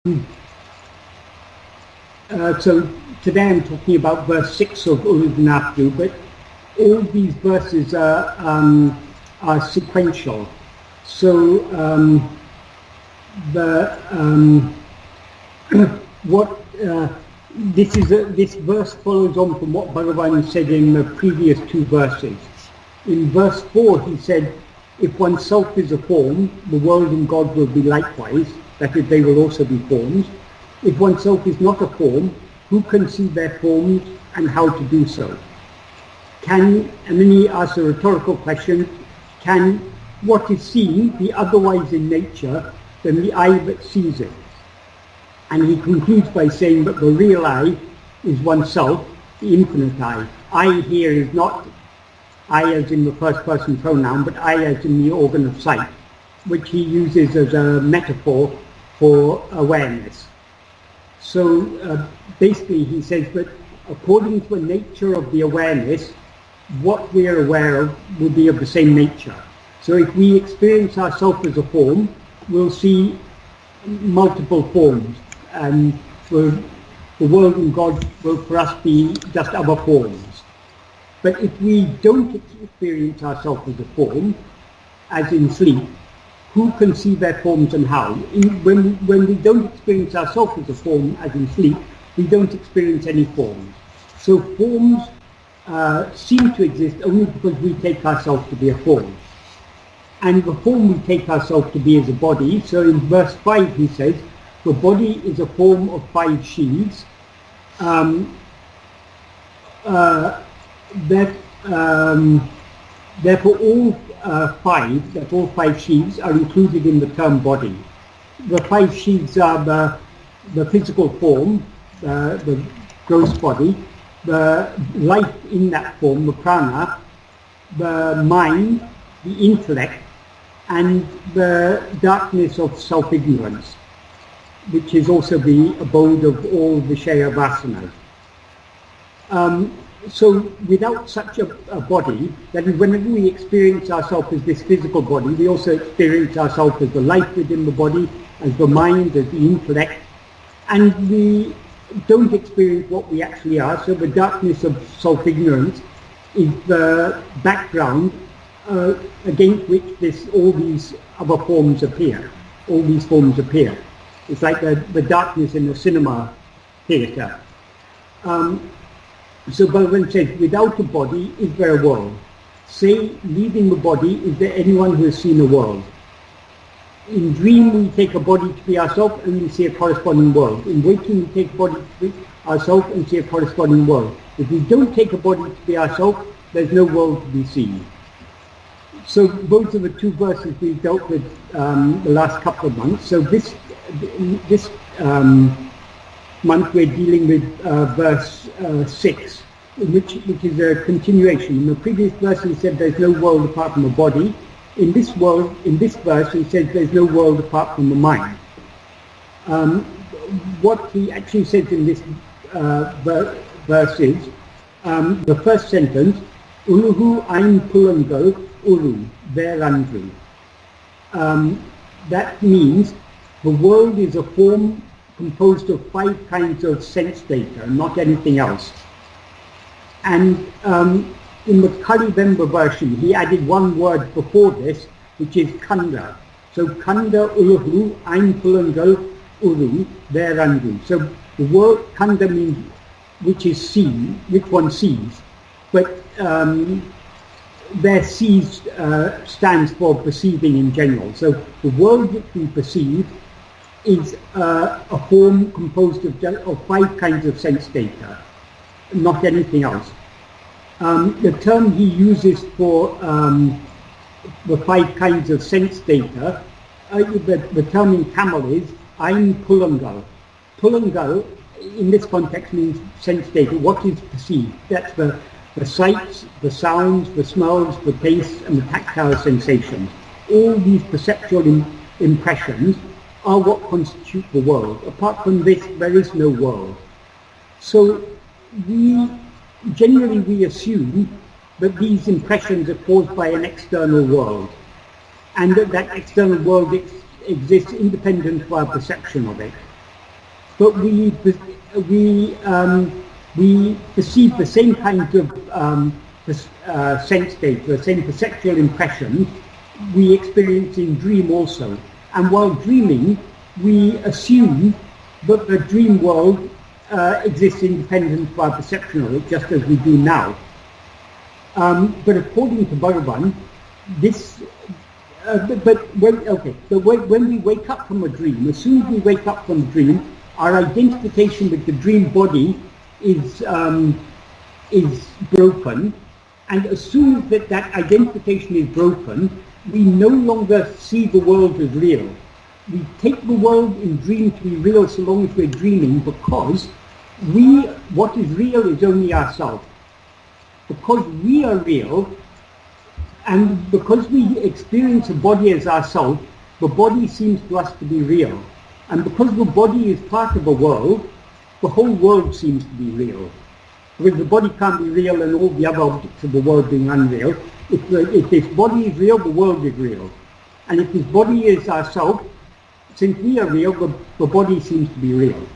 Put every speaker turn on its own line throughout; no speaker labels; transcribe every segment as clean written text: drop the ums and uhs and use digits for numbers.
So today I'm talking about verse 6 of Uḷḷadu Nāṛpadu, but all these verses are sequential. So this verse follows on from what Bhagavan said in the previous two verses. In verse 4 he said, if oneself is a form, the world and God will be likewise, that is, they will also be forms. If oneself is not a form, who can see their forms and how to do so? And then he asks a rhetorical question, can what is seen be otherwise in nature than the eye that sees it? And he concludes by saying that the real I is oneself, the infinite I. I here is not I as in the first person pronoun, but I as in the organ of sight, which he uses as a metaphor for awareness. So basically he says that according to the nature of the awareness, what we are aware of will be of the same nature. So if we experience ourselves as a form, we'll see multiple forms, and the world and God will for us be just other forms. But if we don't experience ourselves as a form, as in sleep, who can see their forms and how? When we don't experience ourselves as a form, as in sleep, we don't experience any forms. So forms seem to exist only because we take ourselves to be a form. And the form we take ourselves to be is a body. So in verse 5 he says, the body is a form of 5 sheaths. Therefore all five sheaths are included in the term body. The 5 sheaths are the physical form, the gross body, the life in that form, the prana, the mind, the intellect, and the darkness of self-ignorance, which is also the abode of all Vishaya vasanas. So without such a body, that is, whenever we experience ourselves as this physical body, we also experience ourselves as the life within the body, as the mind, as the intellect, and we don't experience what we actually are. So the darkness of self-ignorance is the background against which all these other forms appear. All these forms appear. It's like the darkness in the cinema theatre. So Bhagavan says, without a body, is there a world? Say, leaving the body, is there anyone who has seen a world? In dream, we take a body to be ourselves and we see a corresponding world. In waking, we take a body to be ourselves and see a corresponding world. If we don't take a body to be ourselves, there's no world to be seen. So those are the two verses we've dealt with the last couple of months. So this month we're dealing with verse 6, which is a continuation. In the previous verse he said there's no world apart from the body. In this verse he says there's no world apart from the mind. What he actually says in this verse is, the first sentence, ulahaim pulaṉgaḻ ḻuruvēṟaṉ. That means the world is a form composed of 5 kinds of sense data, not anything else. And in the Ṭṛavvaim version, he added one word before this, which is kuṇḍō. So kuṇḍō ulahaim pulaṉgaḻ ḻuruvēṟaṉ. So the word kuṇḍō means which is seen, which one sees, but there sees stands for perceiving in general. So the world which we perceive is a form composed of 5 kinds of sense data, not anything else. The term he uses for the 5 kinds of sense data, the term in Tamil is aim pulaṇgaḻ. Pulaṇgaḻ in this context means sense data, what is perceived. That's the sights, the sounds, the smells, the tastes, and the tactile sensations. All these perceptual impressions are what constitute the world. Apart from this, there is no world. So we assume that these impressions are caused by an external world, and that external world exists independent of our perception of it. but we perceive the same kinds of sense data, the same perceptual impressions we experience in dream also. And while dreaming, we assume that the dream world exists independent of our perception of it, just as we do now. But according to Bhagavan, this, when we wake up from a dream, as soon as we wake up from a dream, our identification with the dream body is broken, and as soon as that identification is broken, we no longer see the world as real. We take the world in dream to be real so long as we're dreaming, because what is real is only ourselves. Because we are real, and because we experience a body as ourselves, the body seems to us to be real. And because the body is part of a world, the whole world seems to be real. Because the body can't be real and all the other objects of the world being unreal. If this body is real, the world is real. And if this body is ourselves, since we are real, the body seems to be real.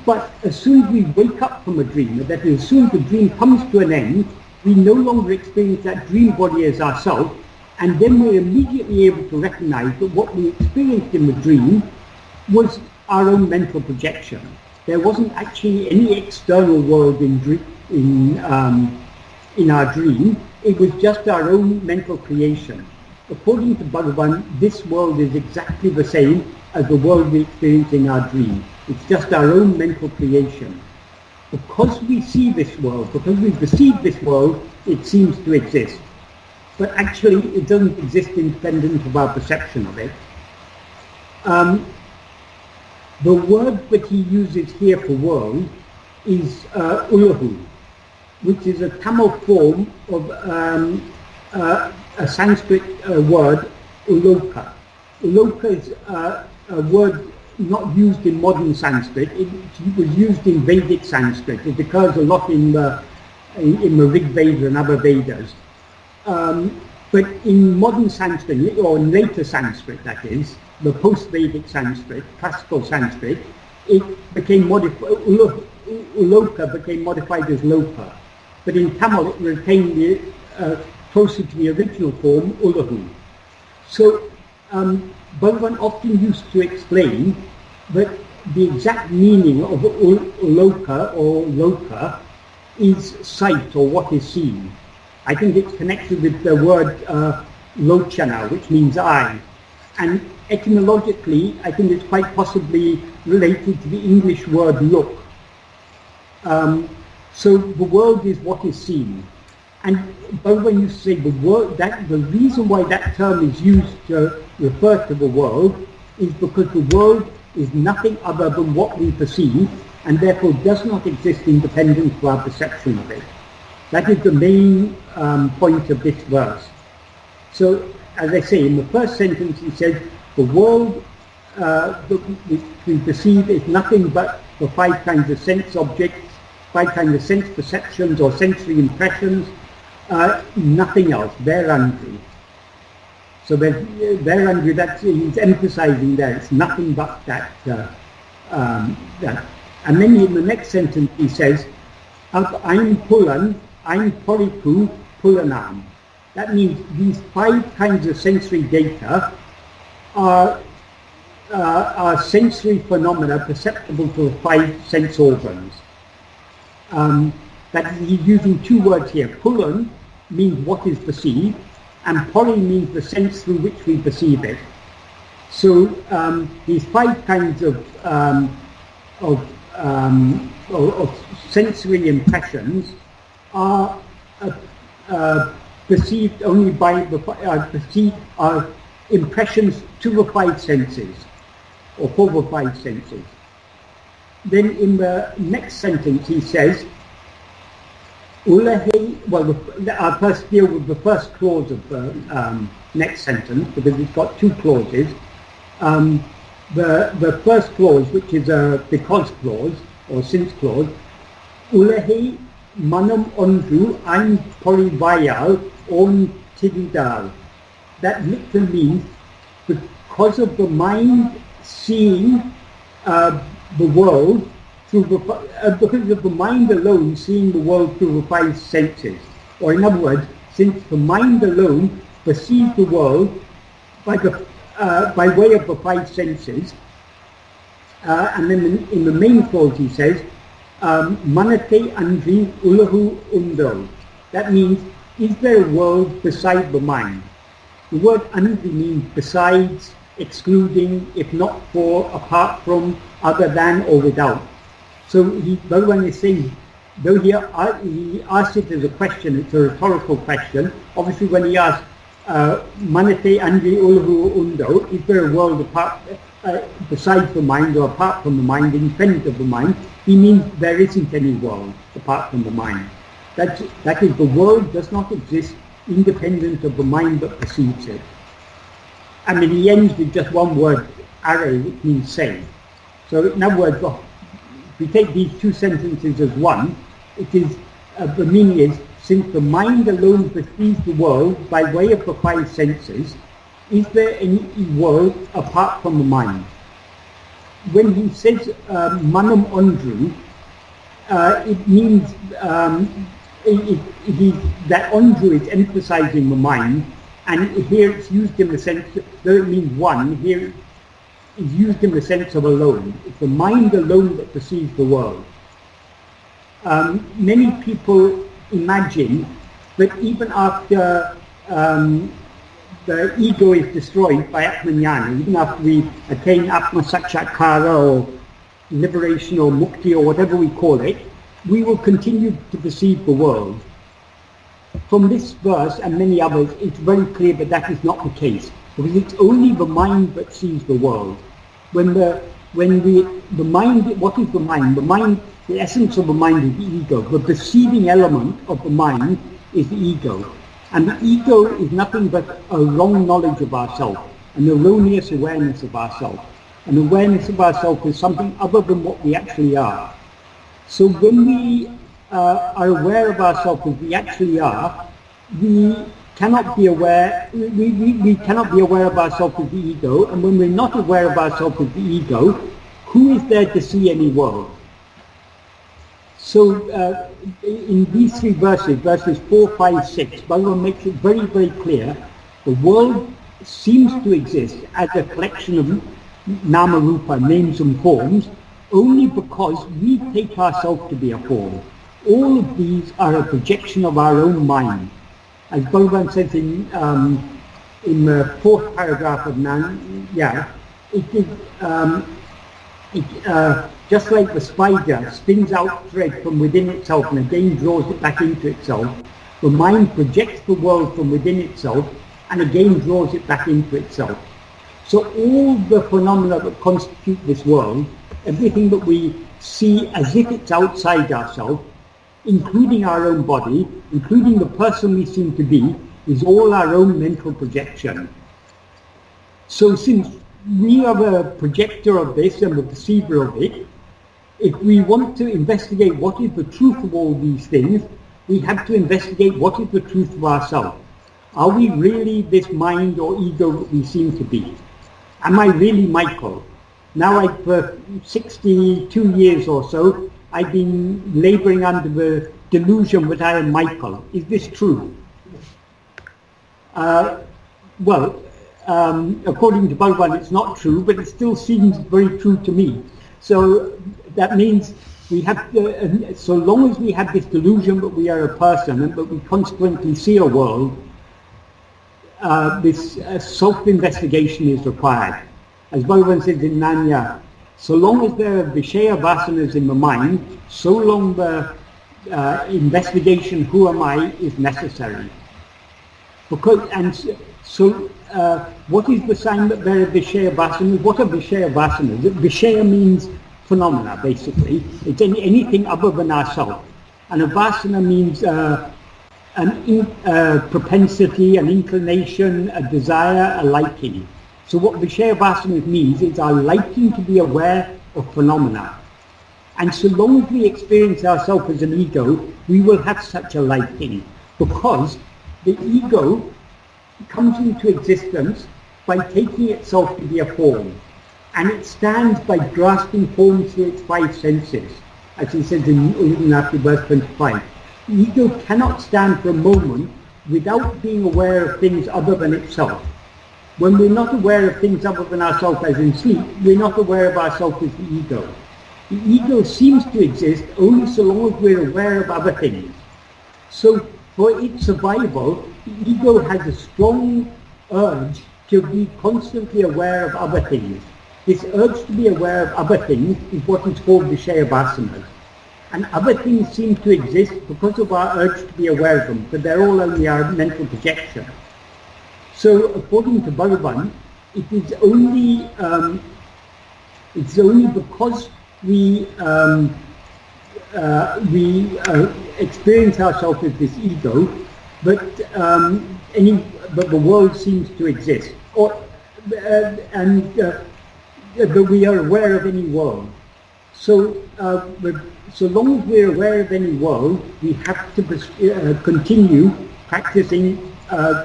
But as soon as we wake up from a dream, that is, as soon as the dream comes to an end, we no longer experience that dream body as ourselves, and then we're immediately able to recognize that what we experienced in the dream was our own mental projection. There wasn't actually any external world in our dream. It was just our own mental creation. According to Bhagavan, this world is exactly the same as the world we experience in our dream. It's just our own mental creation. Because we see this world, because we perceive this world, it seems to exist. But actually, it doesn't exist independent of our perception of it. The word that he uses here for world is ulahu, which is a Tamil form of a Sanskrit word, uloka. Uloka is a word not used in modern Sanskrit. It was used in Vedic Sanskrit. It occurs a lot in the Rig Veda and other Vedas. But in modern Sanskrit, or in later Sanskrit that is, the post-Vedic Sanskrit, classical Sanskrit, it became modified, uloka became modified as loka. But in Tamil it retained closer to the original form, ulahu. So Bhagavan often used to explain that the exact meaning of uloka or loka is sight, or what is seen. I think it's connected with the word lochana, which means eye. And etymologically, I think it's quite possibly related to the English word look. So the world is what is seen. And Bhagavan used to say the reason why that term is used to refer to the world is because the world is nothing other than what we perceive, and therefore does not exist independent of our perception of it. That is the main point of this verse. So, as I say, in the first sentence he says, the world which we perceive is nothing but the 5 kinds of sense objects, 5 kinds of sense perceptions or sensory impressions, nothing else, vēṟaṉ. So vēṟaṉ, that's, he's emphasizing there, it's nothing but that. That. And then in the next sentence he says, I'm pulaṉ, I'm poṟikku, pulaṉaim. That means these 5 kinds of sensory data are sensory phenomena perceptible to the 5 sense organs. That he's using 2 words here. Pulaṉ means what is perceived, and poṟi means the sense through which we perceive it. So these 5 kinds of sensory impressions are perceived only by are impressions to the 5 senses, or for the 5 senses. Then in the next sentence he says, ulahai, well, I'll first deal with the first clause of the next sentence, because it's got 2 clauses. The first clause, which is a because clause, or since clause, ulahai maṉam oṉṭu añ poṟi-vāyāl ōrndiḍudalāl. That literally means because of the mind seeing the world through because of the mind alone seeing the world through the five senses. Or in other words, since the mind alone perceives the world by way of the five senses, and then in the main clause he says, maṉattai, aṉṭṛi, ulahu, oṉḍṛu. That means, is there a world beside the mind? The word aṉṭṛi means besides, excluding, if not for, apart from, other than, or without. So Bhagavan is saying, though he asked it as a question, it's a rhetorical question. Obviously when he asks, maṉattai, aṉṭṛi, ulahu, oṉḍṛu, is there a world apart, besides the mind or apart from the mind, independent of the mind, he means there isn't any world apart from the mind. That is, the world does not exist independent of the mind that perceives it. I mean, he ends with just one word, are, which means say. So in other words, if we take these two sentences as one, it is, the meaning is, since the mind alone perceives the world by way of the five senses, is there any world apart from the mind? When he says maṉam oṉṭṛu, it means that oṉṭṛu is emphasizing the mind, and here it's used in the sense, though it means one, here it's used in the sense of alone. It's the mind alone that perceives the world. Many people imagine that even after the ego is destroyed by Atmaññāna, even after we attain Atma Sakshatkara or liberation or mukti or whatever we call it, we will continue to perceive the world. From this verse and many others, it's very clear that that is not the case, because it's only the mind that sees the world. The mind, what is the mind? The mind, the essence of the mind is the ego. The perceiving element of the mind is the ego. And the ego is nothing but a wrong knowledge of ourselves, an erroneous awareness of ourselves. An awareness of ourselves is something other than what we actually are. So when we are aware of ourselves as we actually are, we cannot be aware, we cannot be aware of ourselves as the ego, and when we're not aware of ourselves as the ego, who is there to see any world? So in these three verses, verses 4, 5, 6, Bhagavan makes it very, very clear, the world seems to exist as a collection of nama-rupa, names and forms, only because we take ourselves to be a form. All of these are a projection of our own mind. As Bhagavan says in the fourth paragraph of it is just like the spider spins out thread from within itself and again draws it back into itself, the mind projects the world from within itself and again draws it back into itself. So all the phenomena that constitute this world, everything that we see as if it's outside ourselves, including our own body, including the person we seem to be, is all our own mental projection. So since we are the projector of this and the perceiver of it, if we want to investigate what is the truth of all these things, we have to investigate what is the truth of ourselves. Are we really this mind or ego that we seem to be? Am I really Michael? Now, for 62 years or so, I've been laboring under the delusion that I am Michael. Is this true? According to Bhagavan, it's not true, but it still seems very true to me. So that means we have to, so long as we have this delusion that we are a person and that we consequently see a world, this self-investigation is required. As Bhagavan says in Nāṇya, so long as there are Vishaya vasanas in the mind, so long the investigation, who am I, is necessary. Because, and so what is the sign that there are Vishaya vasanas? What are Vishaya vasanas? Vishaya means phenomena, basically. It's anything other than ourselves. And a vasana means a propensity, an inclination, a desire, a liking. So what Vishaya vasanas means is our liking to be aware of phenomena. And so long as we experience ourselves as an ego, we will have such a liking, because the ego comes into existence by taking itself to be a form. and it stands by grasping forms through its five senses, as he says in Uڵḷadu verse 25. The ego cannot stand for a moment without being aware of things other than itself. When we're not aware of things other than ourselves, as in sleep, we're not aware of ourselves as the ego. The ego seems to exist only so long as we're aware of other things. So for its survival, the ego has a strong urge to be constantly aware of other things. This urge to be aware of other things is what is called Vishaya Vasanas. And other things seem to exist because of our urge to be aware of them, but they're all only our mental projection. So according to Bhagavan, it is only because we experience ourselves as this ego, but the world seems to exist, but we are aware of any world. So so long as we're aware of any world, we have to continue practicing,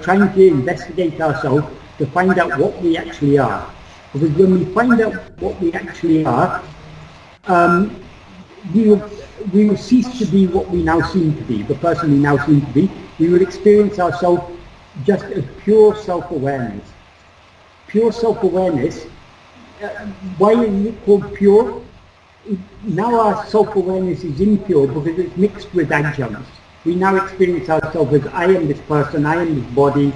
trying to investigate ourselves to find out what we actually are. Because when we find out what we actually are, we will cease to be what we now seem to be, the person we now seem to be. We will experience ourselves just as pure self-awareness. Pure self-awareness, why is it called pure? Now our self-awareness is impure because it's mixed with adjuncts. We now experience ourselves as I am this person, I am this body.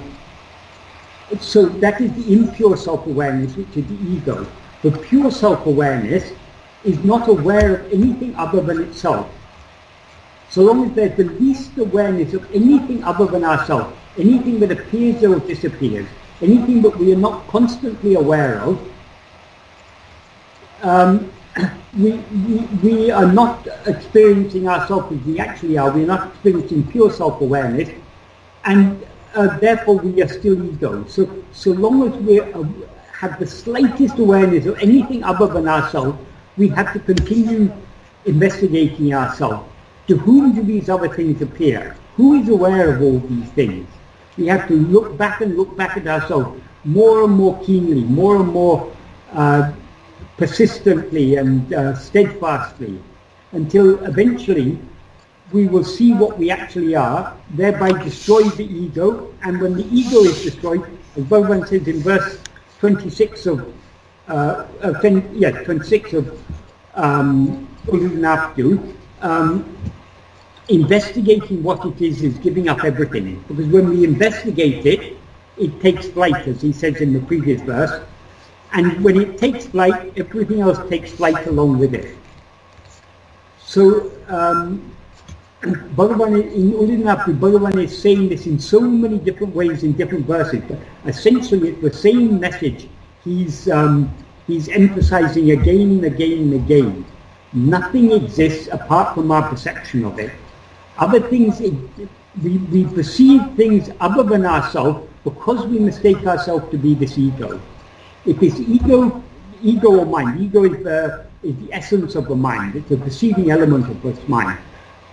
So that is the impure self-awareness, which is the ego. The pure self-awareness is not aware of anything other than itself. So long as there's the least awareness of anything other than ourselves, anything that appears or disappears, anything that we are not constantly aware of, we are not experiencing ourselves as we actually are. We are not experiencing pure self-awareness, and therefore we are still ego. So long as we have the slightest awareness of anything other than ourselves, we have to continue investigating ourselves. To whom do these other things appear? Who is aware of all these things? We have to look back at ourselves more and more keenly, more and more persistently and steadfastly, until eventually we will see what we actually are, thereby destroy the ego. And when the ego is destroyed, as Bhagavan says in verse 26 of Uḷḷadu Nāṛpadu, investigating what it is giving up everything. Because when we investigate it, it takes flight, as he says in the previous verse. And when it takes flight, everything else takes flight along with it. So Bhagavan, in Uḷḷadu Nāṛpadu, Bhagavan is saying this in so many different ways in different verses, but essentially it's the same message he's emphasizing again and again and again. Nothing exists apart from our perception of it. Other things, we perceive things other than ourselves because we mistake ourselves to be this ego. If it's ego or mind, ego is the essence of the mind. It's a perceiving element of this mind.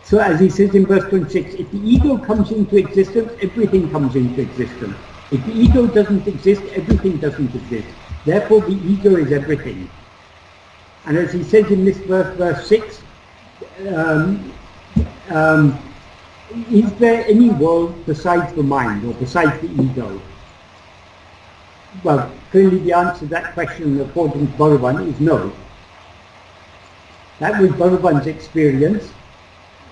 So as he says in verse 26, if the ego comes into existence, everything comes into existence. If the ego doesn't exist, everything doesn't exist. Therefore the ego is everything. And as he says in this verse 6, is there any world besides the mind or besides the ego? Well, clearly the answer to that question according to Bhagavan is no. That was Bhagavan's experience,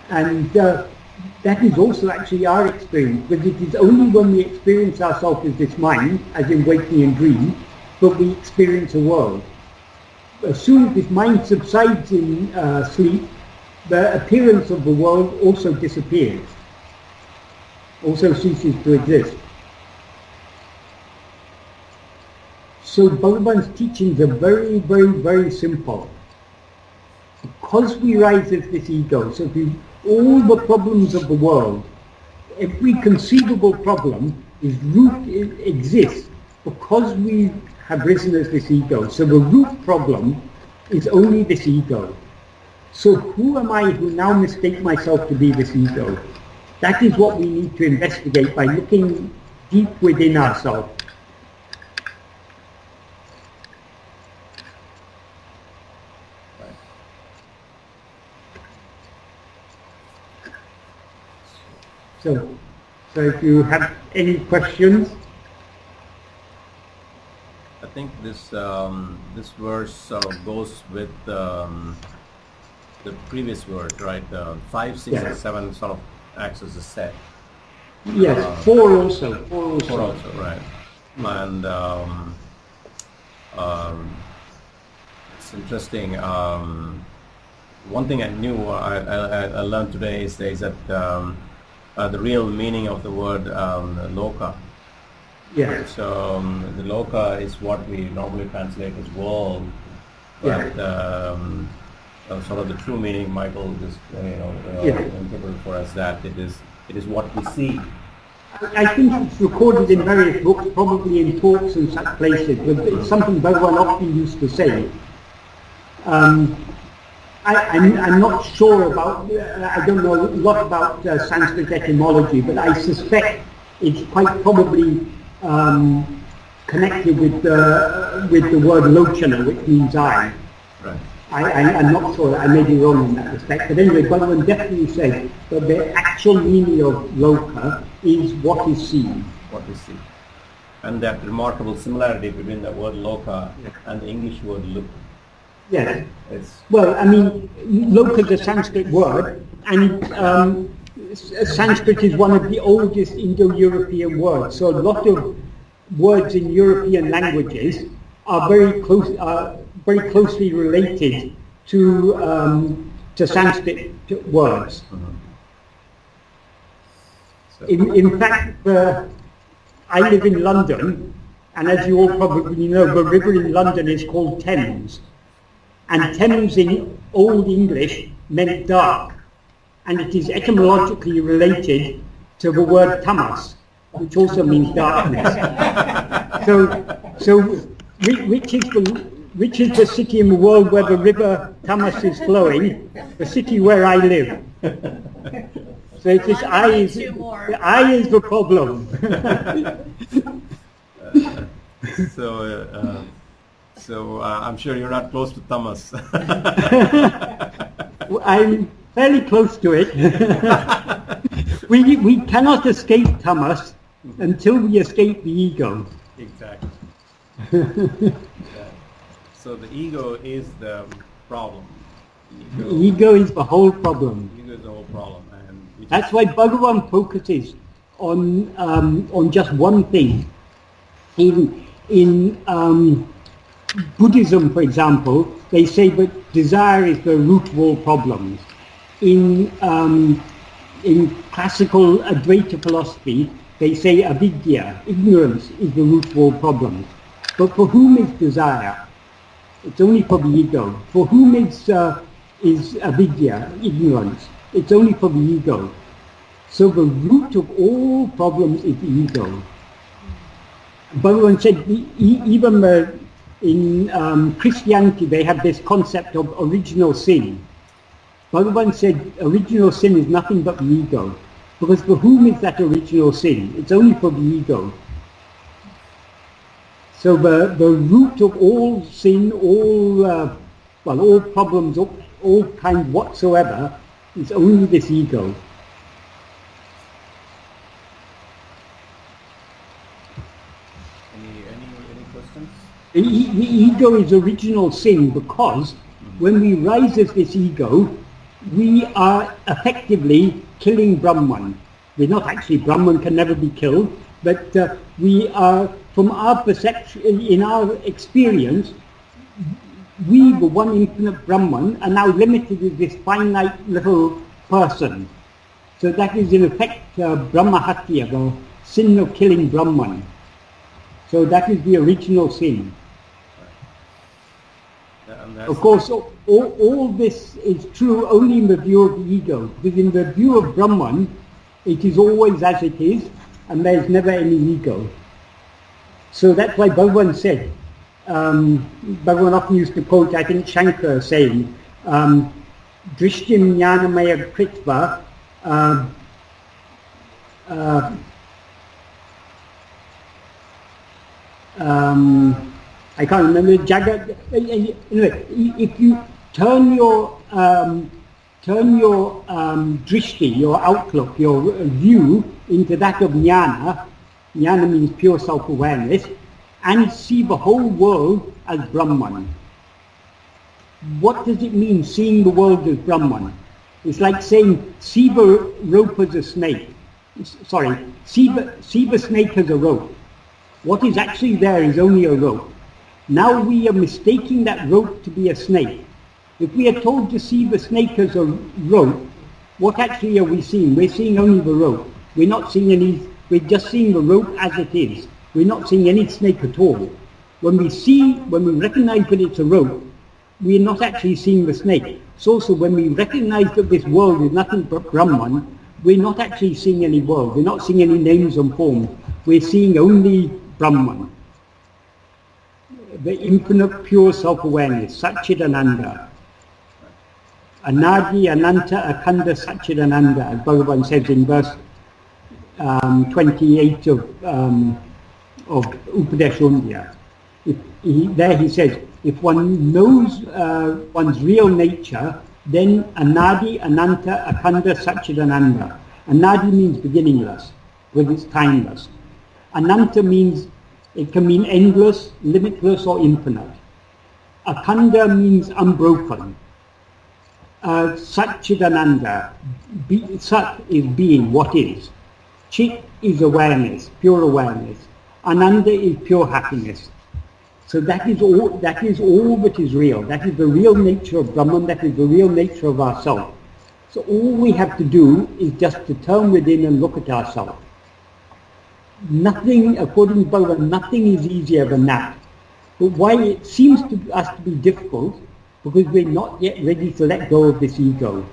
and that is also actually our experience, because it is only when we experience ourselves as this mind, as in waking and dream, that we experience a world. As soon as this mind subsides in sleep, the appearance of the world also disappears, also ceases to exist. So Bhagavan's teachings are very, very, very simple. Because we rise as this ego, so all the problems of the world, every conceivable problem exists because we have risen as this ego. So the root problem is only this ego. So who am I who now mistake myself to be this ego? That is what we need to investigate by looking deep within ourselves. So if you have any questions.
I think this this verse sort of goes with the previous verse, right? 5, 6, and 7 sort of acts as a set.
Yes, 4 also.
4 also, right? And it's interesting. One thing I knew, I learned today is that the real meaning of the word loka.
Yeah.
So the loka is what we normally translate as world, but sort of the true meaning, Michael just interpreted for us that it is what we see.
I think it's recorded in various books, probably in talks and such places, but it's something Bhagavan often used to say. I'm not sure about, I don't know a lot about Sanskrit etymology, but I suspect it's quite probably connected with the word lochana, which means eye.
Right.
I'm not sure, I may be wrong in that respect, but anyway, Bhagavan definitely says that the actual meaning of loka is what is seen.
What we see. And that remarkable similarity between the word loka and the English word look.
Yes. Well, I mean, loka is a Sanskrit word, and Sanskrit is one of the oldest Indo-European words, so a lot of words in European languages are very closely related to Sanskrit words. In fact, I live in London, and as you all probably know, the river in London is called Thames. And Thames in Old English meant dark, and it is etymologically related to the word tamas, which also means darkness. So which is the city in the world where the river Tamas is flowing? The city where I live. So it is the eye is the problem.
So I'm sure you're not close to tamas.
I'm fairly close to it. We cannot escape tamas until we escape the ego.
Exactly. So the ego is the problem.
The ego is the whole problem.
The ego is the whole problem, and
that's why Bhagavan focuses on just one thing. In Buddhism, for example, they say that desire is the root of all problems. In classical Advaita philosophy, they say avidya, ignorance, is the root of all problems. But for whom is desire? It's only for the ego. For whom is avidya, ignorance? It's only for the ego. So the root of all problems is the ego. Bhagavan said, even in Christianity, they have this concept of original sin. Bhagavan said original sin is nothing but the ego. Because for whom is that original sin? It's only for the ego. So the root of all sin, all problems, all kinds whatsoever, is only this ego.
Any questions?
The ego is original sin because when we rise as this ego, we are effectively killing Brahman. We're not actually, Brahman can never be killed, but we are, from our perception, in our experience, we, the one infinite Brahman, are now limited with this finite little person. So that is in effect Brahmahatya, the sin of killing Brahman. So that is the original sin. Of course, all this is true only in the view of the ego, because in the view of Brahman, it is always as it is, and there is never any ego. So that's why Bhagavan said, Bhagavan often used to quote, I think, Shankar saying, Drishtim jnanamaya kritva I can't remember, Jagat, anyway, if you turn turn your drishti, your outlook, your view into that of jnana. Jnana means pure self-awareness, and see the whole world as Brahman. What does it mean, seeing the world as Brahman? It's like saying, see the rope as a snake. Sorry, see the snake as a rope. What is actually there is only a rope. Now we are mistaking that rope to be a snake. If we are told to see the snake as a rope, what actually are we seeing? We're seeing only the rope. We're not seeing any, we're just seeing the rope as it is. We're not seeing any snake at all. When we recognize that it's a rope, we're not actually seeing the snake. So also when we recognize that this world is nothing but Brahman, we're not actually seeing any world. We're not seeing any names and forms. We're seeing only Brahman. The infinite pure self-awareness, Satchidananda. Anadi, Ananta, Akhanda, Satchidananda, as Bhagavan says in verse 28 of Upadeshandya. There he says, if one knows one's real nature, then Anadi, Ananta, Akhanda, Satchidananda. Anadi means beginningless, because it's timeless. Ananta means, it can mean endless, limitless, or infinite. Akhanda means unbroken. Satchidananda, Sat is being, what is. Chit is awareness, pure awareness. Ananda is pure happiness. So that is all that is real. That is the real nature of Brahman, that is the real nature of ourself. So all we have to do is just to turn within and look at ourselves. Nothing, according to Bhagavan, nothing is easier than that. But why it seems to us to be difficult, because we're not yet ready to let go of this ego.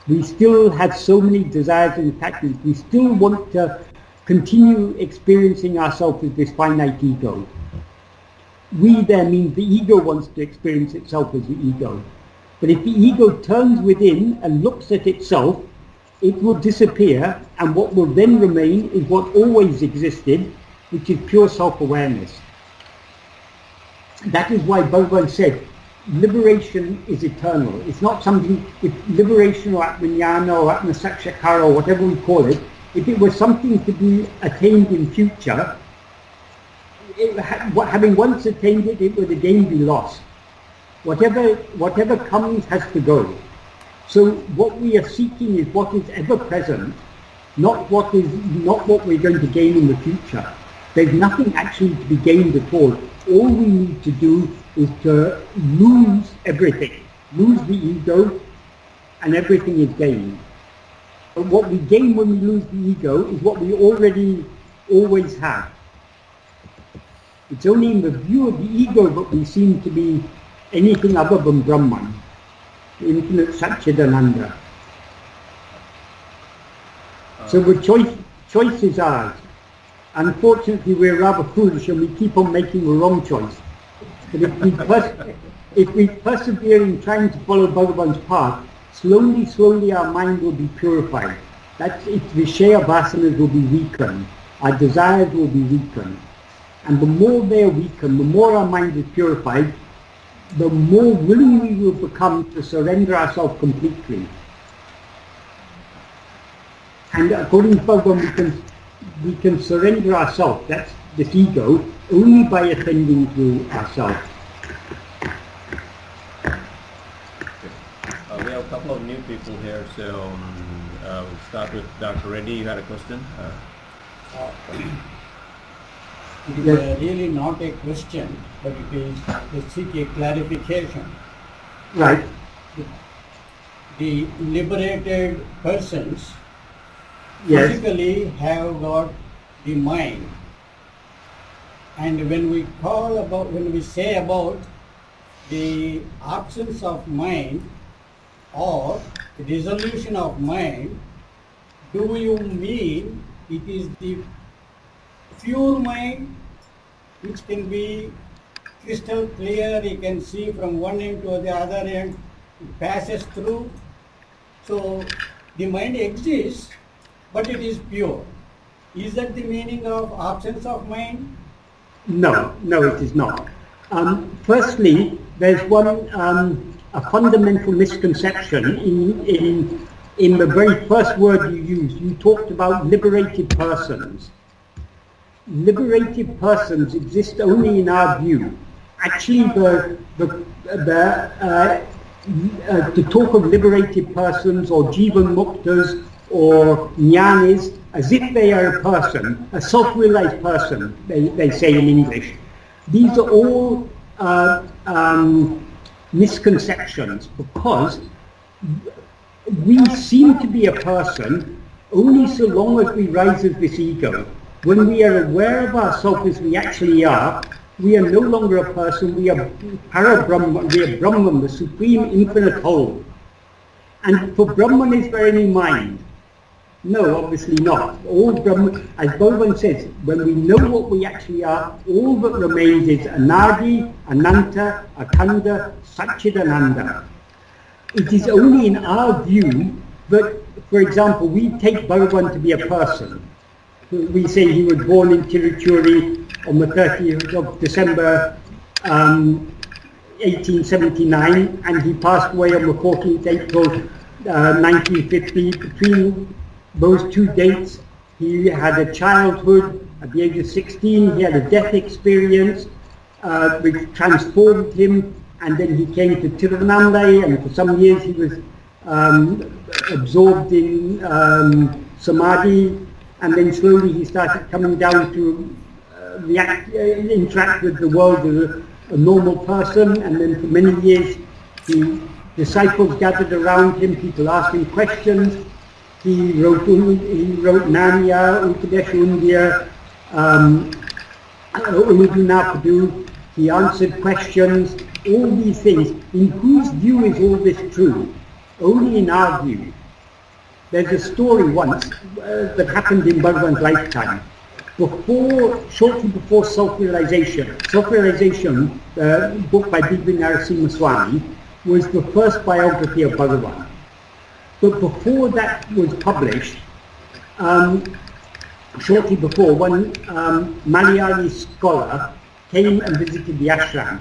We still have so many desires and attachments. We still want to continue experiencing ourselves as this finite ego. We there means the ego wants to experience itself as the ego. But if the ego turns within and looks at itself, it will disappear, and what will then remain is what always existed, which is pure self-awareness. That is why Bhagavan said, liberation is eternal. It's not something, if liberation or atmajnana or atmasakshakara or whatever we call it, if it was something to be attained in future, having once attained it, it would again be lost. Whatever comes has to go. So what we are seeking is what is ever present, not what we're going to gain in the future. There's nothing actually to be gained at all. All we need to do is to lose everything, lose the ego, and everything is gained. But what we gain when we lose the ego is what we already always have. It's only in the view of the ego that we seem to be anything other than Brahman, the infinite Satchidananda. So the choice is ours. Unfortunately, we're rather foolish and we keep on making the wrong choice. But if we persevere in trying to follow Bhagavan's path, slowly our mind will be purified. That's it. Vishaya vasanas will be weakened. Our desires will be weakened. And the more they are weakened, the more our mind is purified, the more willing we will become to surrender ourselves completely. And according to Bhagavan, we can surrender ourselves, that's this ego, only by attending to ourselves.
We have a couple of new people here, so we'll start with Dr. Reddy. You had a question?
It is really not a question, but it is to seek a clarification.
Right.
The liberated persons
physically
have got the mind, and when we say about the absence of mind or dissolution of mind, do you mean it is the pure mind which can be crystal clear, you can see from one end to the other end, it passes through? So the mind exists, but it is pure. Is that the meaning of absence of mind?
No, it is not. Firstly, there's one a fundamental misconception in the very first word you used. You talked about liberated persons. Liberated persons exist only in our view. Actually, to talk of liberated persons or jivan muktas or jnanis as if they are a person, a self-realized person, they say in English. These are all misconceptions, because we seem to be a person only so long as we rise as this ego. When we are aware of ourselves as we actually are, we are no longer a person, we are para-Brahman, we are Brahman, the supreme infinite whole. And for Brahman is there any mind? No, obviously not. All Brahman, as Bhagavan says, when we know what we actually are, all that remains is Anadi, Ananta, Akhanda, Satchidananda. It is only in our view that, for example, we take Bhagavan to be a person. We say he was born in Tiruchuri on the 30th of December 1879, and he passed away on the 14th April 1950. Between those two dates, he had a childhood at the age of 16, he had a death experience which transformed him, and then he came to Tirunamlai, and for some years he was absorbed in samadhi, and then slowly he started coming down to interact with the world as a normal person, and then for many years the disciples gathered around him, people asked him questions. He wrote Nanya, Uڵḷॾadu Nāṛpadu. He answered questions, all these things. In whose view is all this true? Only in our view. There's a story once that happened in Bhagavan's lifetime. Shortly before Self-Realization, the book by Divya Narasimha Swami, was the first biography of Bhagavan. But before that was published, shortly before, one Malayali scholar came and visited the ashram.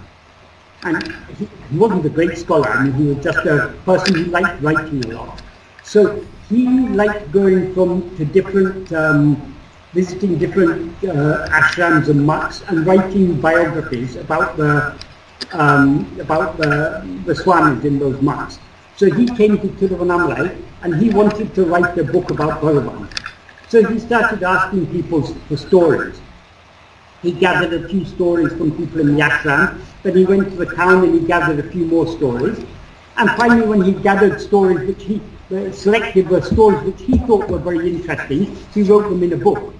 And he wasn't a great scholar, I mean, he was just a person who liked writing a lot. So he liked going to different, visiting different ashrams and mutts and writing biographies about the swamis in those mutts. So he came to Tirunamlai and he wanted to write a book about Bhagavan. So he started asking people for stories. He gathered a few stories from people in the ashram, then he went to the town and he gathered a few more stories. And finally, when he gathered stories which he selected the stories which he thought were very interesting, he wrote them in a book,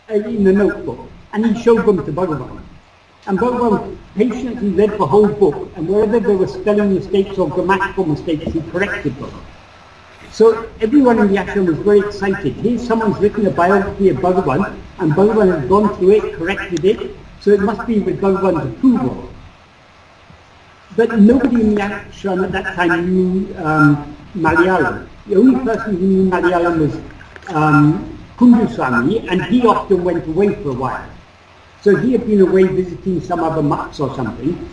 in a notebook, and he showed them to Bhagavan. And Bhagavan patiently read the whole book, and wherever there were spelling mistakes or grammatical mistakes, he corrected them. So everyone in the ashram was very excited. Here someone's written a biography of Bhagavan, and Bhagavan has gone through it, corrected it, so it must be with Bhagavan's approval. But nobody in the ashram at that time knew Malayalam. The only person who knew Malayalam was Kunduswami, and he often went away for a while. So he had been away visiting some other mutts or something.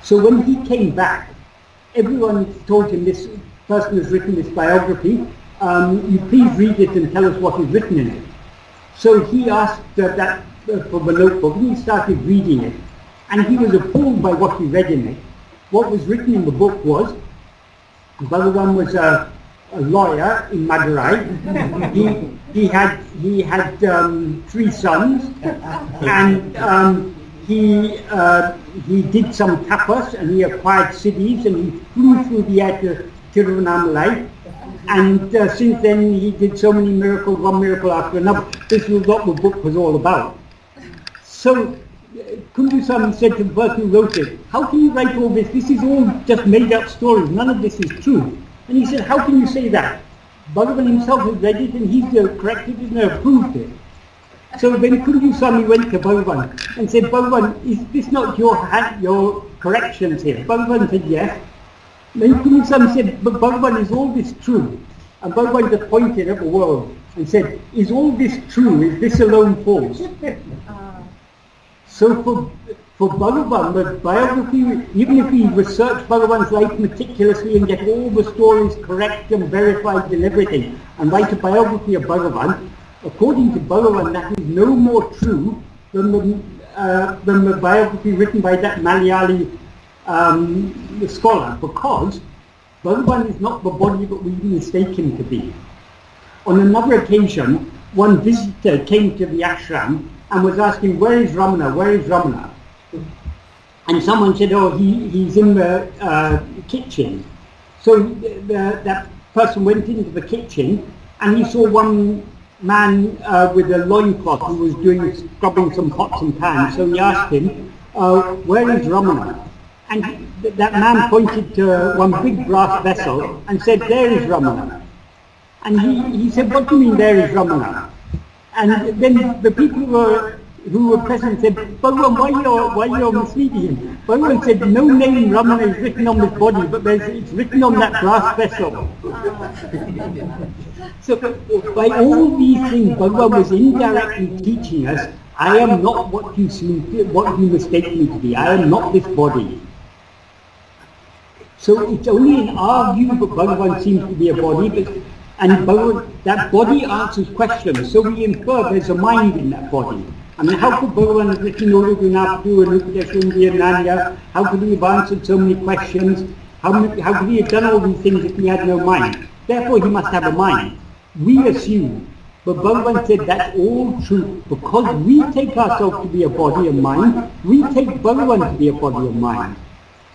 So when he came back, everyone told him, this person has written this biography, you please read it and tell us what is written in it. So he asked that for the notebook, and he started reading it, and he was appalled by what he read in it. What was written in the book was, Bhagavan was a lawyer in Madurai. He had 3 sons, and he did some tapas, and he acquired cities, and he flew through the air to Tirunamlai. And since then he did so many miracles, one miracle after another. This was what the book was all about. So Kunduswami said to the person who wrote it, how can you write all this? This is all just made up stories. None of this is true. And he said, how can you say that? Bhagavan himself has read it and he's corrected it and approved it. So then Kunduswami went to Bhagavan and said, Bhagavan, is this not your corrections here? Bhagavan said, yes. Then Kunduswami said, but Bhagavan, is all this true? And Bhagavan just pointed at the world and said, is all this true? Is this alone false? So For Bhagavan, the biography, even if we research Bhagavan's life meticulously and get all the stories correct and verified and everything, and write a biography of Bhagavan, according to Bhagavan, that is no more true than the biography written by that Malayali scholar, because Bhagavan is not the body that we mistake him to be. On another occasion, one visitor came to the ashram and was asking, where is Ramana, where is Ramana? And someone said, oh, he's in the kitchen. So that person went into the kitchen and he saw one man with a loincloth who was scrubbing some pots and pans. So he asked him, where is Ramana? And that man pointed to one big brass vessel and said, there is Ramana. And he said, what do you mean there is Ramana? And then the people who were present said, Bhagavan, why you're misleading him? Bhagavan said, no name Ramana is written on this body, but it's written on that brass vessel. So by all these things, Bhagavan was indirectly teaching us, I am not what you mistake me to be. I am not this body. So it's only in our view that Bhagavan seems to be a body, and that body answers questions, so we infer there's a mind in that body. I mean, how could Bhagavan have written Uḷḷadu Nāṛpadu and Uḷḷadu How could he have answered so many questions? How could he have done all these things if he had no mind? Therefore he must have a mind. We assume, but Bhagavan said that's all true. Because we take ourselves to be a body and mind, we take Bhagavan to be a body and mind.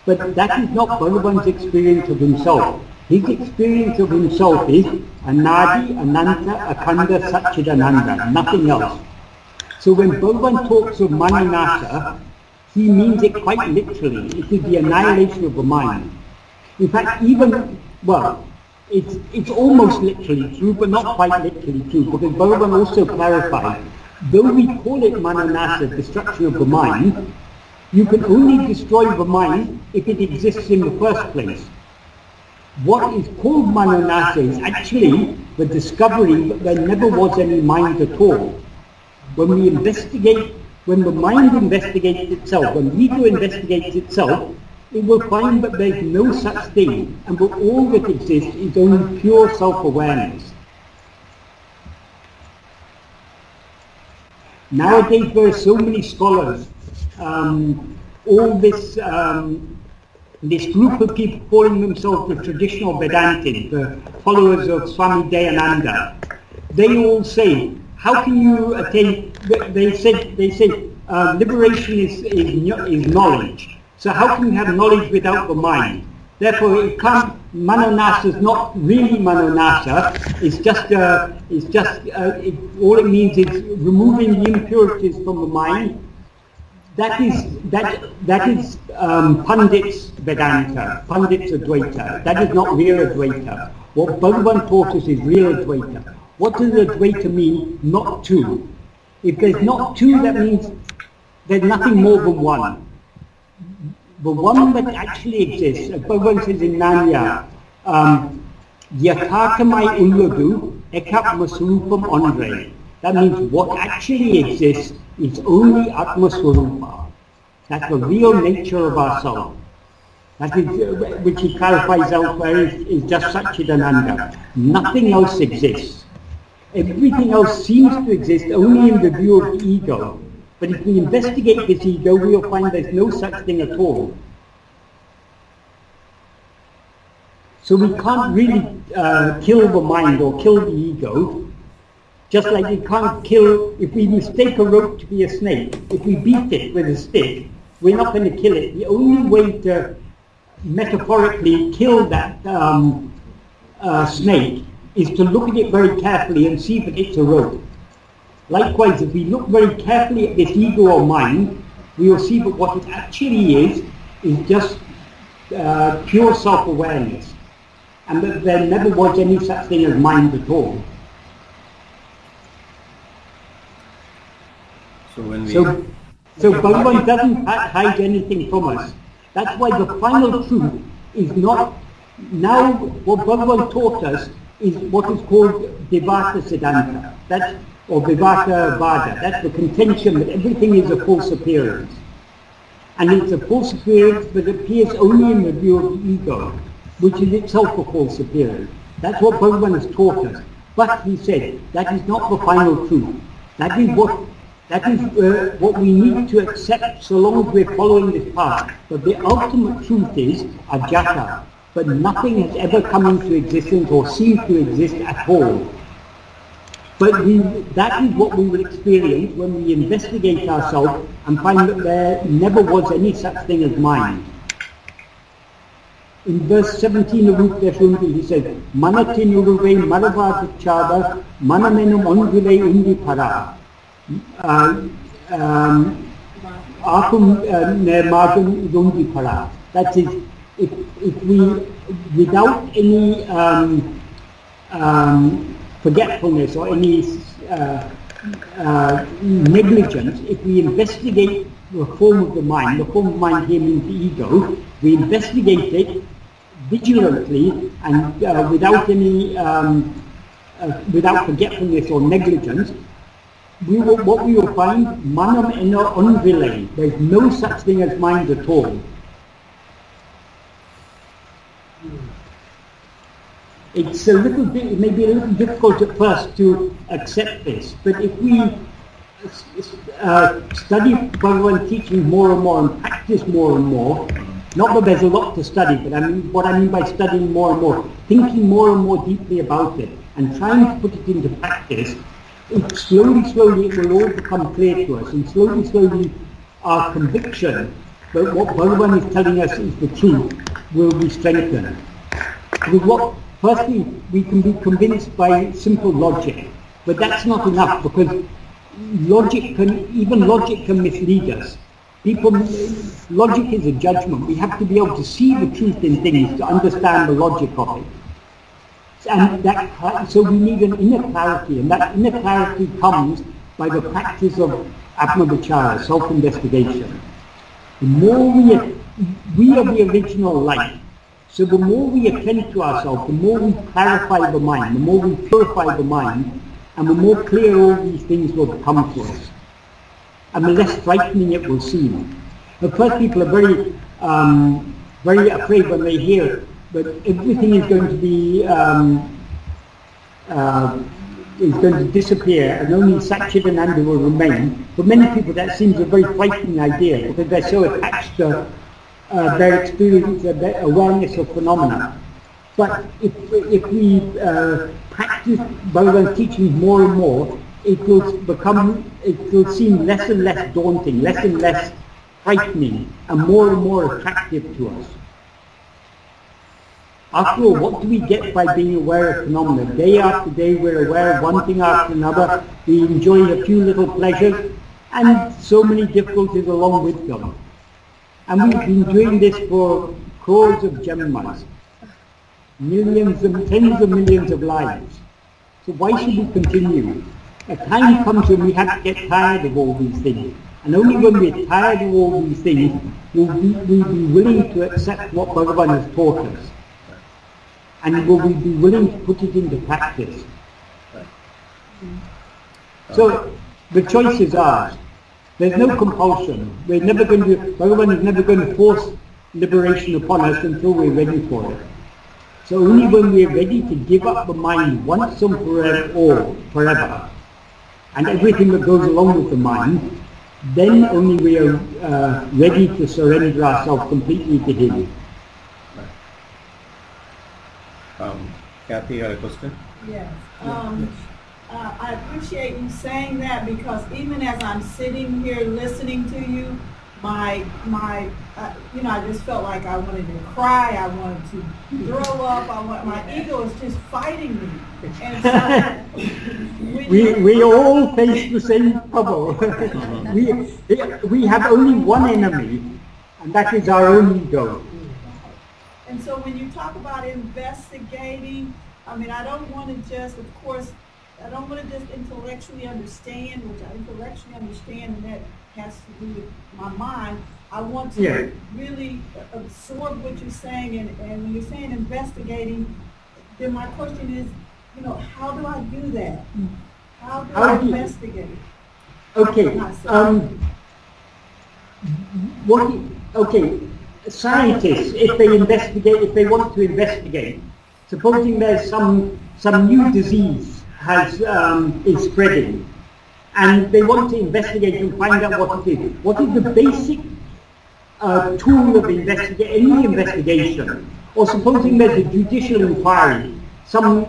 But that is not Bhagavan's experience of himself. His experience of himself is Anadi, Ananta, Akhanda, Satchidananda, nothing else. So when Bhagavan talks of mananasa, he means it quite literally. It is the annihilation of the mind. In fact, it's almost literally true, but not quite literally true, because Bhagavan also clarified, though we call it mananasa, destruction of the mind, you can only destroy the mind if it exists in the first place. What is called mananasa is actually the discovery that there never was any mind at all. When we investigate, when the mind investigates itself, when the ego investigates itself, it will find that there is no such thing, and that all that exists is only pure self-awareness. Nowadays there are so many scholars, this group of people calling themselves the traditional Vedantin, the followers of Swami Dayananda, they all say, how can you attain, they say liberation is knowledge. So how can you have knowledge without the mind? Therefore mananasa is not really mananasa, all it means is removing the impurities from the mind. That is Pandit's Vedanta, Pandit's Advaita. That is not real Advaita. What Bhagavan taught us is real Advaita. What does Advaita mean? Not two. If there's not two, that means there's nothing more than one. The one that actually exists, as Bhagavan says in Nanya, Yatharthamai Uλλadu Ekatmaswarupam oṇḍṛi. That means what actually exists is only Atmaswarupa. That's the real nature of our soul. That is, which he clarifies elsewhere, is just Satchidananda. Nothing else exists. Everything else seems to exist only in the view of the ego. But if we investigate this ego, we will find there's no such thing at all. So we can't really kill the mind or kill the ego. Just like we can't kill, if we mistake a rope to be a snake, if we beat it with a stick, we're not going to kill it. The only way to metaphorically kill that snake is to look at it very carefully and see that it's a rope. Likewise, if we look very carefully at this ego or mind, we will see that what it actually is just pure self-awareness, and that there never was any such thing as mind at all. So Bhagavan doesn't hide anything from us. That's why the final truth is not, now what Bhagavan taught us is what is called Devata Siddhanta, or Vivata Vada. That's the contention that everything is a false appearance. And it's a false appearance that appears only in the view of the ego, which is itself a false appearance. That's what Bhagavan has taught us. But he said, that is not the final truth. That is what we need to accept so long as we're following this path. But the ultimate truth is ajata. But nothing has ever come into existence or seemed to exist at all. But that is what we will experience when we investigate ourselves and find that there never was any such thing as mind. In verse 17 of ōrndiḍuda, he says, Maṇattai ļuruvēṟaṉ maravādichāda maṇamenam oṇḍṛu undi parā. Ākum nirmāgam undi parā. That is, if we, without any forgetfulness or any negligence, if we investigate the form of the mind here means the ego, we investigate it vigilantly and without any, without forgetfulness or negligence, what we will find, maṇam oṇḍṛu. There's no such thing as mind at all. It's a little bit, it may be a little difficult at first to accept this, but if we study Bhagavan teaching more and more and practice more and more, not that there's a lot to study, but what I mean by studying more and more, thinking more and more deeply about it and trying to put it into practice, slowly it will all become clear to us, and slowly our conviction that what Bhagavan is telling us is the truth will be strengthened. Because firstly, we can be convinced by simple logic, but that's not enough, because even logic can mislead us. Logic is a judgment. We have to be able to see the truth in things to understand the logic of it. And so we need an inner clarity, and that inner clarity comes by the practice of atma-vichara, self-investigation. The more we are the original light. So the more we attend to ourselves, the more we clarify the mind, the more we purify the mind, and the more clear all these things will come to us. And the less frightening it will seem. At first people are very afraid when they hear that everything is going to be, is going to disappear and only Satchidananda will remain. For many people that seems a very frightening idea because they're so attached to their experience, their awareness of phenomena. But if we practice Bhagavan's teachings more and more, it will seem less and less daunting, less and less frightening, and more attractive to us. After all, what do we get by being aware of phenomena? Day after day we're aware of one thing after another, we enjoy a few little pleasures, and so many difficulties along with them. And we've been doing this for crores of janmas, millions and tens of millions of lives. So why should we continue? A time comes when we have to get tired of all these things. And only when we're tired of all these things will we be willing to accept what Bhagavan has taught us. And will we be willing to put it into practice. So the choice is ours. There's no compulsion. Bhagavan is never going to force liberation upon us until we're ready for it. So only when we're ready to give up the mind once and forever, and everything that goes along with the mind, then only we are ready to surrender ourselves completely to Him.
Kathy, you had a question?
Yes. I appreciate you saying that, because even as I'm sitting here listening to you, I just felt like I wanted to cry, I wanted to throw up, my ego is just fighting me. And so,
we all face the same trouble. we have only one enemy, and that is our own ego.
And so when you talk about investigating, I don't want to just, of course, I don't want to just intellectually understand, which I intellectually understand, and that has to do with my mind. I want to really absorb what you're saying, and when you're saying investigating, then my question is, how do I do that? How do I investigate?
Okay. Okay, scientists, if they want to investigate, supposing there's some new disease is spreading, and they want to investigate and find out what it is. What is the basic tool of any investigation? Or supposing there's a judicial inquiry, some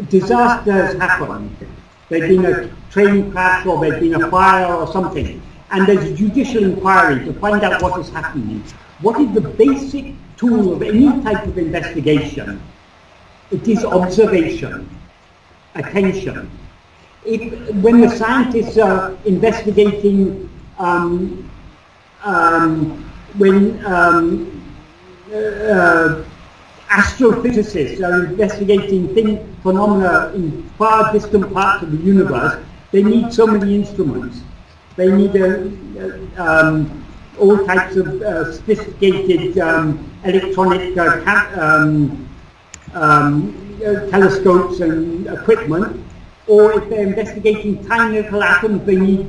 disaster has happened. There's been a train crash, or there's been a fire or something, and there's a judicial inquiry to find out what is happening. What is the basic tool of any type of investigation? It is observation, attention. When the scientists are investigating, astrophysicists are investigating phenomena in far distant parts of the universe, they need so many instruments. They need all types of sophisticated electronic telescopes and equipment. Or if they're investigating tiny little atoms, they need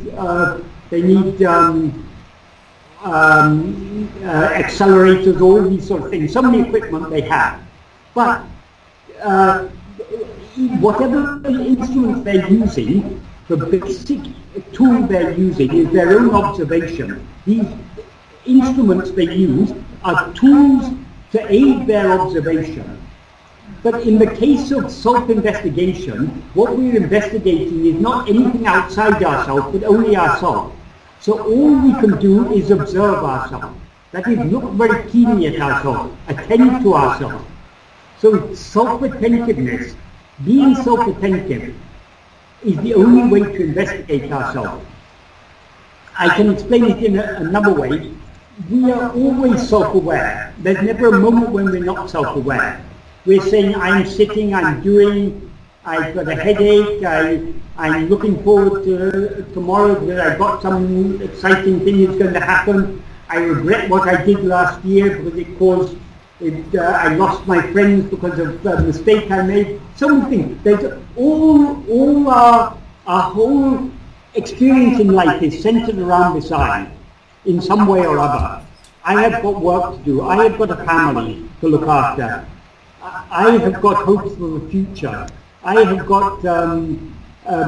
accelerators, all these sort of things. So many equipment they have. But whatever instruments they're using, the basic tool they're using is their own observation. These instruments they use are tools to aid their observation. But in the case of self-investigation, what we're investigating is not anything outside ourselves, but only ourselves. So all we can do is observe ourselves. That is, look very keenly at ourselves, attend to ourselves. So self-attentiveness, being self-attentive, is the only way to investigate ourselves. I can explain it in another way. We are always self-aware. There's never a moment when we're not self-aware. We're saying, I'm sitting, I'm doing, I've got a headache, I'm looking forward to tomorrow because I've got some exciting thing is going to happen. I regret what I did last year because it caused, I lost my friends because of a mistake I made. So many things. There's all our whole experience in life is centered around this I, in some way or other. I have got work to do. I have got a family to look after. I have got hopes for the future. I have got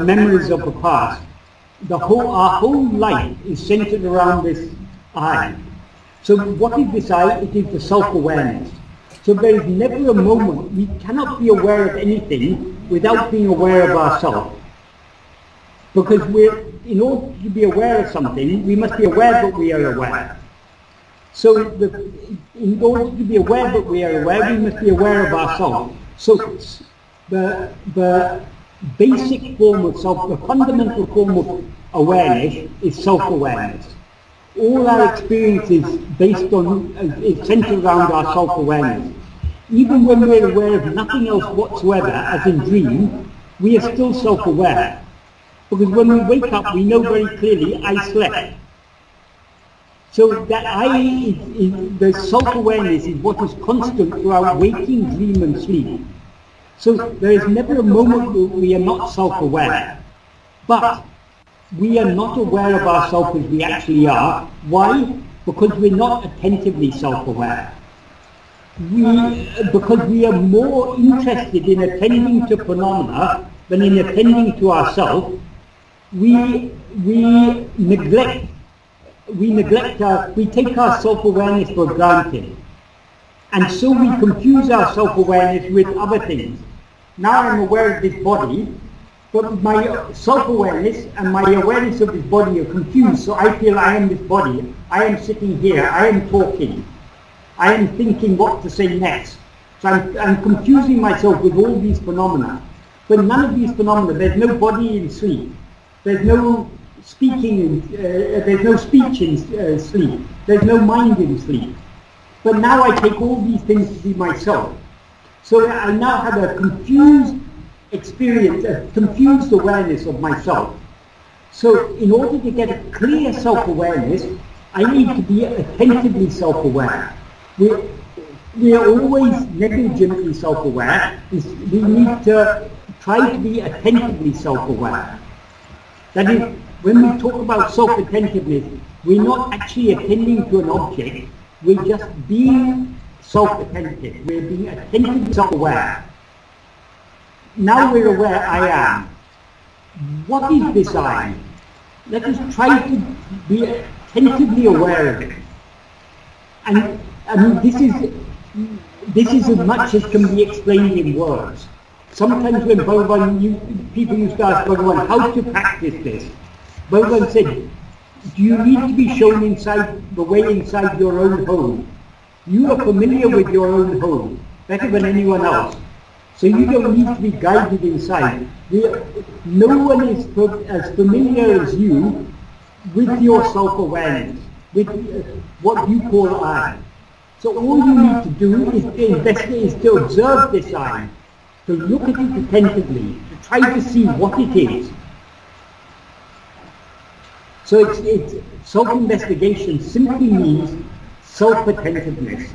memories of the past. Our whole life is centered around this I. So what is this I? It is the self-awareness. So there is never a moment, we cannot be aware of anything without being aware of ourselves. Because in order to be aware of something, we must be aware that we are aware. So in order to be aware that we are aware, we must be aware of ourselves. So the basic form of the fundamental form of awareness is self-awareness. All our experience is centered around our self-awareness. Even when we're aware of nothing else whatsoever, as in dream, we are still self-aware. Because when we wake up, we know very clearly, I slept. So that the self-awareness is what is constant throughout waking, dream and sleep. So there is never a moment where we are not self-aware. But we are not aware of ourselves as we actually are. Why? Because we're not attentively self-aware. Because we are more interested in attending to phenomena than in attending to ourselves, we take our self-awareness for granted. And so we confuse our self-awareness with other things. Now I'm aware of this body, but my self-awareness and my awareness of this body are confused, so I feel I am this body. I am sitting here, I am talking, I am thinking what to say next. So I'm confusing myself with all these phenomena. But none of these phenomena, there's no body in sleep. There's no speaking, there's no speech in sleep. There's no mind in sleep. But now I take all these things to be myself. So I now have a confused experience, a confused awareness of myself. So in order to get a clear self-awareness, I need to be attentively self-aware. We are always negligently self-aware. We need to try to be attentively self-aware. That is, when we talk about self-attentiveness, we're not actually attending to an object, we're just being self-attentive. We're being attentive, self-aware. Now we're aware I am. What is this I? Let us try to be attentively aware of it. And I mean, this is as much as can be explained in words. Sometimes when people used to ask Bhagavan how to practice this, Bhagavan said, do you need to be shown the way inside your own home? You are familiar with your own home better than anyone else. So you don't need to be guided inside. No one is as familiar as you with your self-awareness, with what you call I. So all you need to do is to investigate, is to observe this I, to look at it attentively, to try to see what it is. So it's self-investigation simply means self-attentiveness,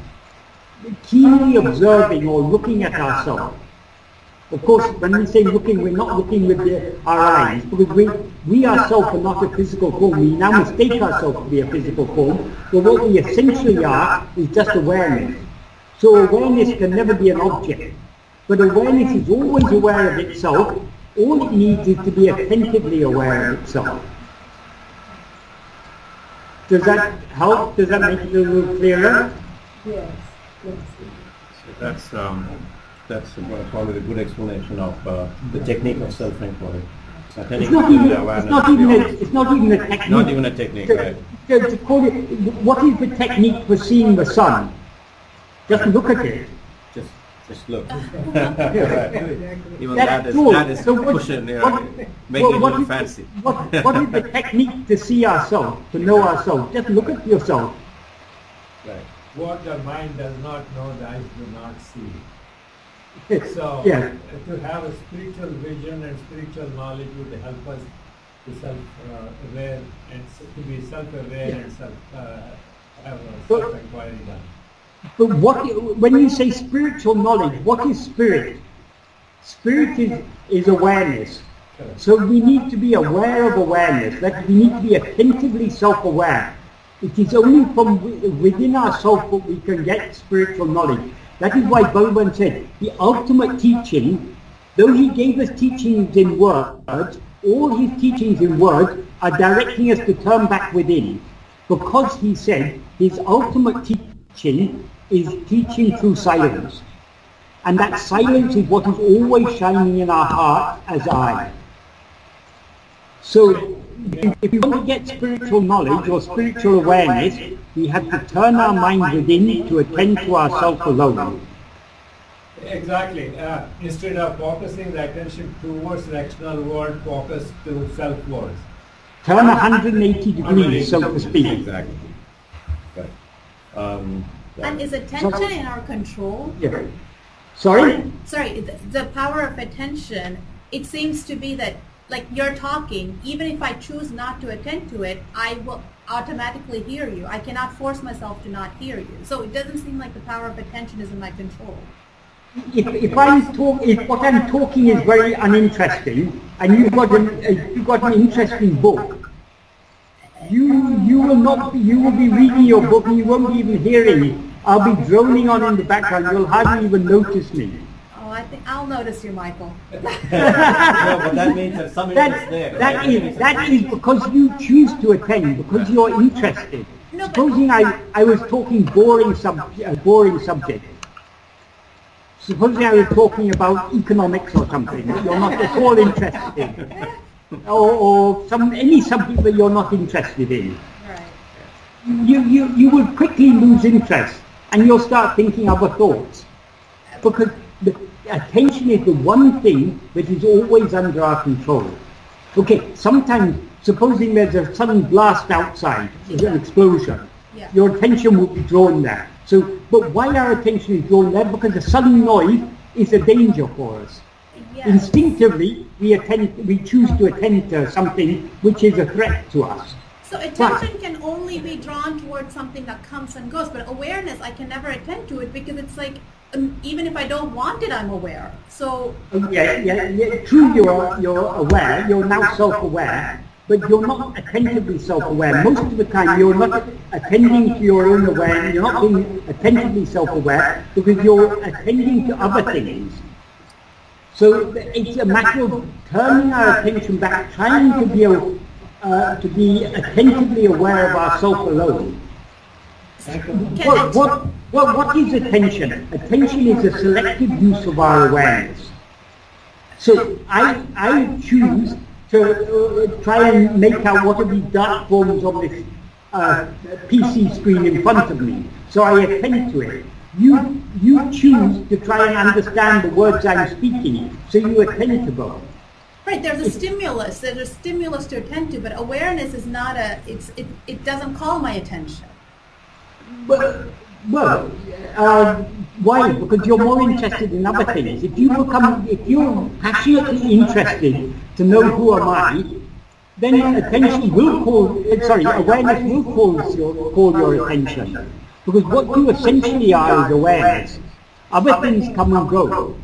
keenly observing or looking at ourselves. Of course, when we say looking, we're not looking with our eyes, because we ourselves are not a physical form. We now mistake ourselves to be a physical form, but what we essentially are is just awareness. So awareness can never be an object, but awareness is always aware of itself. All it needs is to be attentively aware of itself. Does that help? Does that make it a little clearer?
Yes.
So that's probably a good explanation of the technique of self-inquiry.
It's not even a technique.
Not even a technique, right?
To call it, what is the technique for seeing the sun? Just look at it.
Just look.
Yeah.
Even
That's
that is
so
pushing, making it look fancy.
What is the technique to see ourselves, to know ourselves? Just look at yourself.
Right.
What the mind does not know, the eyes do not see. So,
yeah.
To have a spiritual vision and spiritual knowledge would help us to self-aware and to be self-aware and have a self-inquiry done.
But when you say spiritual knowledge, what is spirit? Spirit is awareness.
Correct.
So we need to be aware of awareness. That we need to be attentively self-aware. It is only from within ourselves that we can get spiritual knowledge. That is why Bhagavan said, the ultimate teaching, though he gave us teachings in words, all his teachings in words are directing us to turn back within. Because he said his ultimate teaching is teaching through silence. And that silence is what is always shining in our heart as I. So if we want to get spiritual knowledge or spiritual awareness, we have to turn our mind within to attend to ourselves alone.
Exactly. Instead of focusing the attention towards the external world, focus to self-world.
Turn 180 degrees, so to speak.
Exactly. Okay.
And is attention in our control?
Yeah. Sorry?
Sorry, the power of attention, it seems to be that, like you're talking, even if I choose not to attend to it, I will automatically hear you. I cannot force myself to not hear you. So it doesn't seem like the power of attention is in my control.
If what I'm talking is very uninteresting, and you've got an interesting book, you will be reading your book and you won't be even hearing me. I'll be droning on in the background. You'll hardly even notice me.
Oh, I think I'll notice you, Michael.
No, but that means that some interest there.
That is because you choose to attend, because you're interested.
No, but
Supposing I was talking boring subject. Supposing I was talking about economics or something that you're not at all interested in, or any subject that you're not interested in.
right.
You will quickly lose interest and you'll start thinking other thoughts, because the attention is the one thing that is always under our control. Okay, sometimes, supposing there's a sudden blast outside, there's an explosion,
Yeah.
your attention will be drawn there. So, but why our attention is drawn there? Because the sudden noise is a danger for us.
Yes.
Instinctively, we choose to attend to something which is a threat to us.
So attention can only be drawn towards something that comes and goes, but awareness, I can never attend to it because it's like, even if I don't want it, I'm aware. So
Yeah, true, you're aware, you're now self-aware, but you're not attentively self-aware. Most of the time you're not attending to your own awareness, you're not being attentively self-aware because you're attending to other things. So it's a matter of turning our attention back, trying to be attentively aware of ourself alone. What is attention? Attention is a selective use of our awareness. So I choose to try and make out what are the dark forms of this PC screen in front of me. So I attend to it. You choose to try and understand the words I'm speaking, so you attend to both.
Right, there's a stimulus to attend to, but awareness is not it doesn't call my attention.
Well, why? Because you're more interested in other things. If you're passionately interested to know who am I, then awareness will call your attention. Because what you essentially are is awareness. Other things come and go.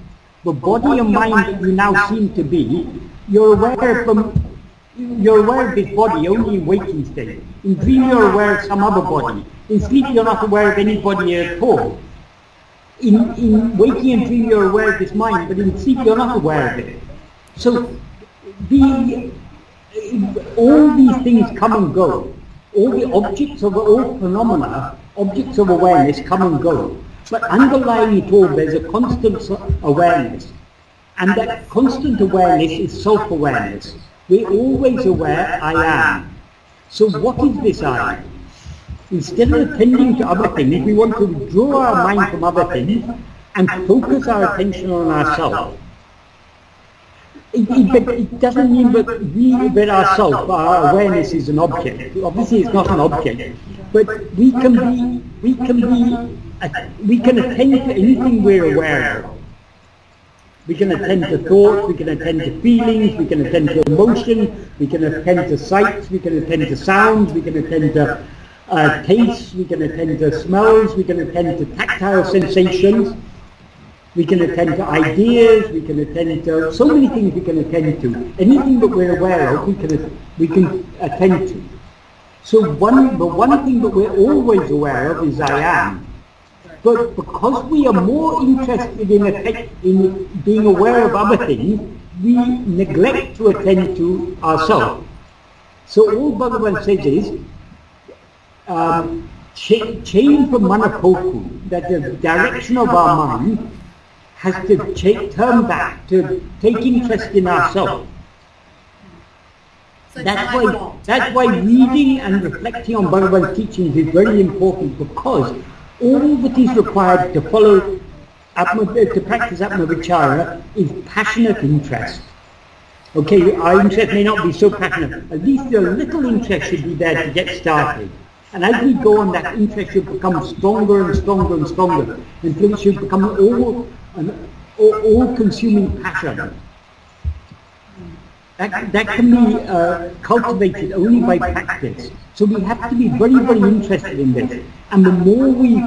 The body and mind that you now seem to be, you're aware of this body only in waking state. In dream you're aware of some other body. In sleep you're not aware of any body at all. In waking and dream you're aware of this mind, but in sleep you're not aware of it. So all these things come and go. All the objects of all phenomena, objects of awareness come and go. But underlying it all there's a constant awareness. And that constant awareness is self-awareness. We're always aware, I am. So what is this I? Instead of attending to other things, we want to withdraw our mind from other things and focus our attention on ourselves. It doesn't mean that ourself, our awareness is an object. Obviously it's not an object. But we can attend to anything we're aware of. We can attend to thoughts, we can attend to feelings, we can attend to emotion, we can attend to sights, we can attend to sounds, we can attend to tastes, we can attend to smells, we can attend to tactile sensations, we can attend to ideas, we can attend to so many things we can attend to. Anything that we're aware of, we can attend to. So the one thing that we're always aware of is I am. But because we are more interested in being aware of other things, we neglect to attend to ourselves. So all Bhagavan says is, change from manapokku, that the direction of our mind has to turn back to take interest in ourselves.
So
that's why reading and reflecting on Bhagavan's teachings is very important, because all that is required to practice Atma Vichara is passionate interest. Okay, our interest may not be so passionate. At least a little interest should be there to get started. And as we go on, that interest should become stronger and stronger and stronger until it should become an all-consuming passion. That can be cultivated only by practice. So we have to be very, very interested in this. And the more we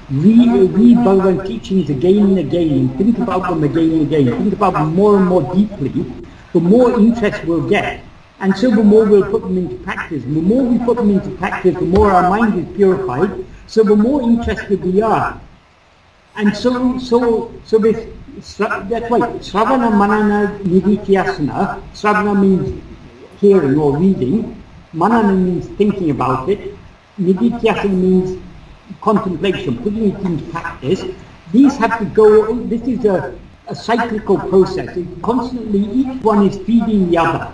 read Bhagavan teachings again and again, think about them again and again, think about them more and more deeply, the more interest we'll get. And so the more we'll put them into practice. And the more we put them into practice, the more our mind is purified, so the more interested we are. And so this, that's why Sravana Manana Nidithyasana, Sravana means hearing or reading, Manana means thinking about it, Nidithyasana means contemplation, putting it into practice. These have to go, this is a cyclical process. It constantly, each one is feeding the other.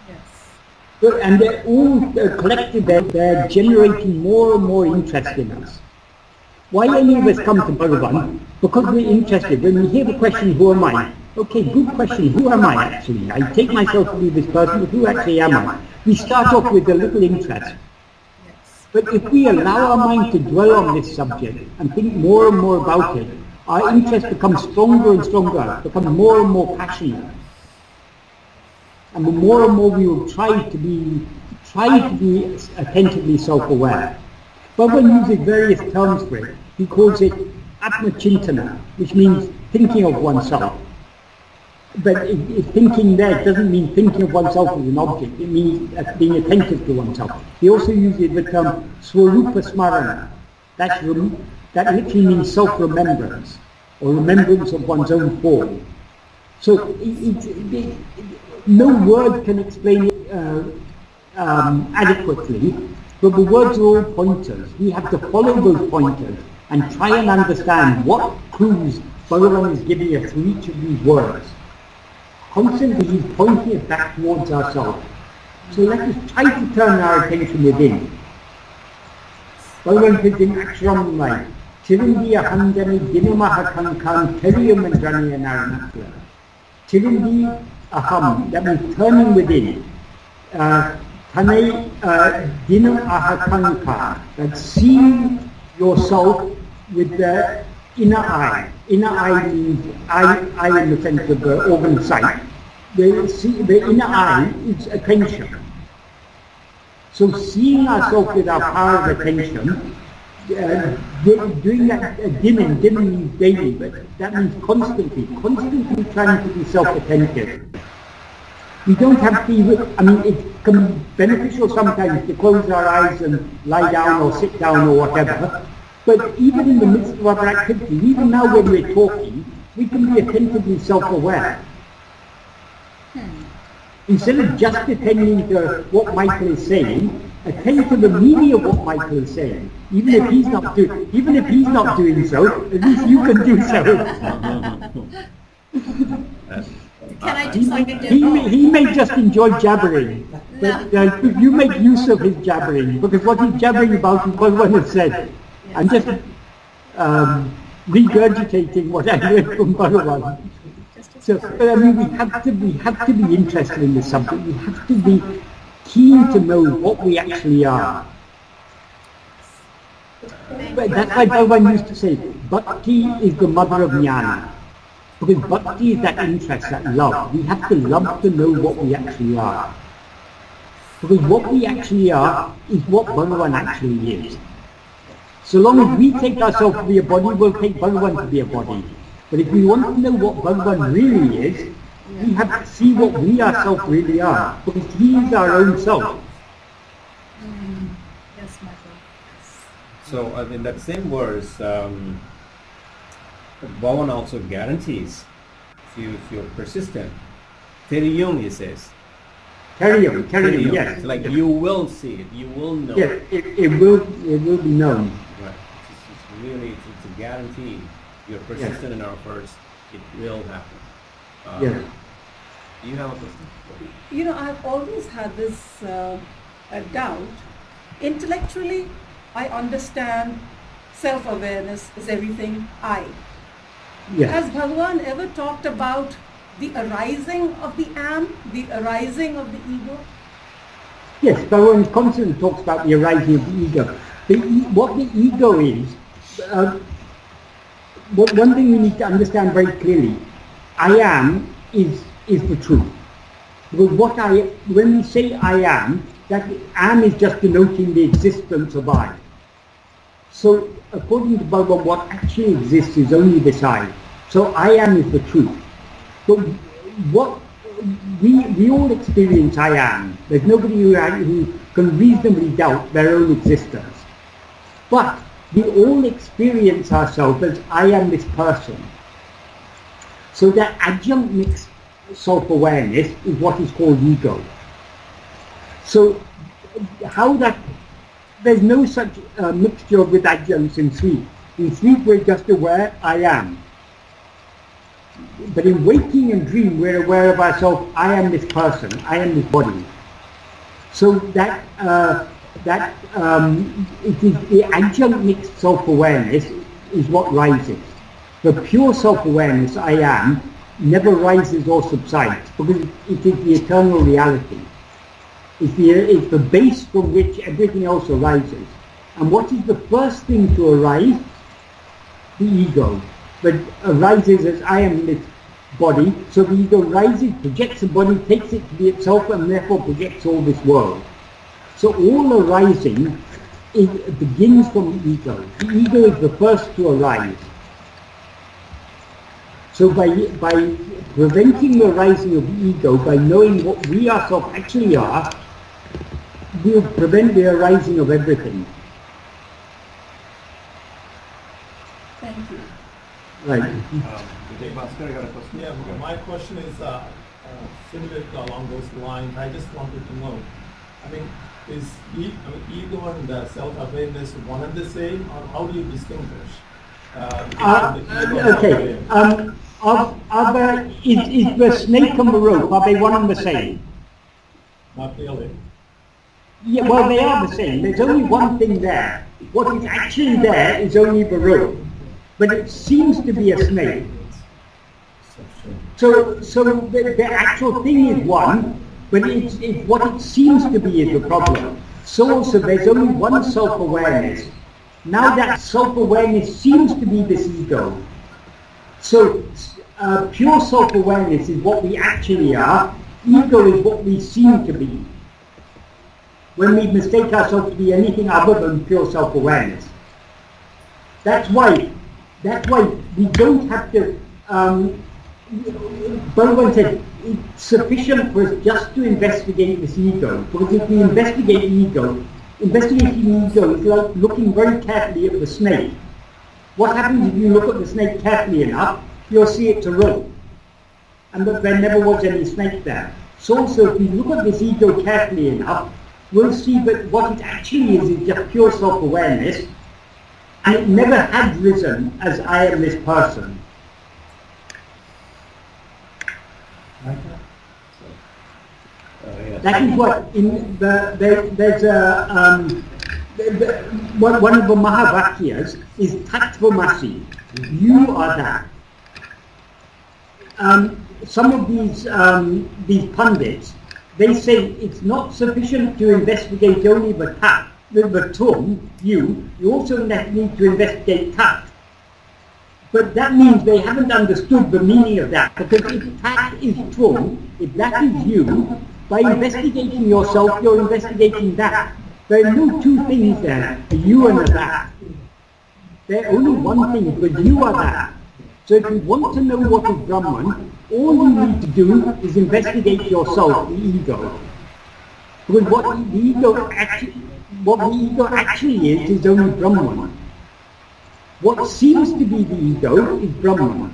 Yes. And they're all collected, they're generating more and more interest in us. Why any of us come to Bhagavan? Because we're interested. When we hear the question, who am I? Okay, good question, who am I actually? I take myself to be this person, but who actually am I? We start off with a little interest. But if we allow our mind to dwell on this subject and think more and more about it, our interest becomes stronger and stronger, becomes more and more passionate. And the more and more we will try to be attentively self-aware. Bhagavan uses various terms for it. He calls it Atma Chintana, which means thinking of oneself. But thinking there doesn't mean thinking of oneself as an object. It means being attentive to oneself. He also uses the term swarupa smarana. That literally means self-remembrance, or remembrance of one's own form. So no word can explain it adequately, but the words are all pointers. We have to follow those pointers and try and understand what clues Bhagavan is giving us through each of these words. Constantly he's pointing us back towards ourselves. So let us try to turn our attention within. Bhagavan says in Aksharam like, Chirindiya handani dinamaha kankan teriyam and janiya naranakya. Chirindi aham, that means turning within. Tanai dinam ahakanka, that's seeing yourself with the inner eye. Inner eye means eye in the sense of the organ sight. The inner eye is attention. So seeing ourselves with our power of attention, doing that dimming means daily, but that means constantly trying to be self-attentive. We don't have to, it can be beneficial sometimes to close our eyes and lie down or sit down or whatever, but even in the midst of our activity, even now when we're talking, we can be attentively self-aware. Instead of just attending to what Michael is saying, attend to the meaning of what Michael is saying. Even if he's not doing so, at least you can do so.
Can I do something different?
He may just enjoy jabbering, but you make use of his jabbering, because what he's jabbering about is what one has said. I'm just regurgitating what I read from Bhagavan. So, but we have to be interested in this subject. We have to be keen to know what we actually are. But that's why Bhagavan used to say, Bhakti is the mother of jnana. Because bhakti is that interest, that love. We have to love to know what we actually are. Because what we actually are is what Bhagavan actually is. So long as we take ourselves to be a body, we'll take Bhagavan to be a body. But if we want to know what Bhagavan really is, we have to see what we ourselves really are. Because he is our own self.
Yes, Michael.
So in that same verse, Bhavan also guarantees if you're persistent. Teriyum, he says.
Teriyum, yes.
It's like you will see it, you will know.
Yes, it will be known.
Right. It's a guarantee. You're persistent in our efforts, it will happen.
Yes.
Do you have a question?
I've always had this doubt. Intellectually, I understand self-awareness is everything I.
Yes.
Has Bhagavan ever talked about the arising of the am, the arising of the ego?
Yes, Bhagavan constantly talks about the arising of the ego. What the ego is, one thing we need to understand very clearly, I am is the truth. Because when we say I am, that am is just denoting the existence of I. So according to Bhagavan, what actually exists is only this I. So I am is the truth. But what we all experience I am. There's nobody who can reasonably doubt their own existence. But we all experience ourselves as I am this person. So that adjunct mixed self-awareness is what is called ego. So there's no such mixture with adjuncts in sleep. In sleep we're just aware I am. But in waking and dream we're aware of ourselves, I am this person, I am this body. So it is the adjunct mixed self-awareness is what rises. The pure self-awareness, I am, never rises or subsides because it is the eternal reality. It's the base from which everything else arises. And what is the first thing to arise? The ego. But arises as I am this body, so the ego rises, projects the body, takes it to be itself, and therefore projects all this world. So all arising begins from the ego. The ego is the first to arise. So by preventing the rising of ego by knowing what we ourselves actually are, will prevent the arising of everything.
Thank you.
Right.
Master, you got a question?
Yeah, my question is similar along those lines. I just wanted to know, I mean, is ego and self-awareness one and the same, or how do you distinguish?
Okay. Is the snake and the rope, are they one and the same?
Not really.
Yeah, well, they are the same. There's only one thing there. What is actually there is only the rope, but it seems to be a snake. So the actual thing is one, but it's what it seems to be is the problem. So also there's only one self-awareness. Now that self-awareness seems to be this ego. So pure self-awareness is what we actually are. Ego is what we seem to be, when we mistake ourselves to be anything other than pure self-awareness. That's why we don't have to, Bhagavan said, it's sufficient for us just to investigate this ego. Because if we investigate ego, investigating ego is like looking very carefully at the snake. What happens if you look at the snake carefully enough, you'll see it's a rope. And that there never was any snake there. So also if we look at this ego carefully enough, we'll see that what it actually is just pure self-awareness, and it never had risen as I am this person. That is what in there's one of the Mahavakyas is Tattvamasi. You are that. Some of these pundits, they say it's not sufficient to investigate only the tat, the tum, you also need to investigate tat. But that means they haven't understood the meaning of that, because if tat is tum, if that is you, by investigating yourself, you're investigating that. There are no two things there, a you and a that. There's only one thing, but you are that. So if you want to know what is Brahman, all you need to do is investigate yourself, the ego. Because what the ego actually is only Brahman. What seems to be the ego is Brahman.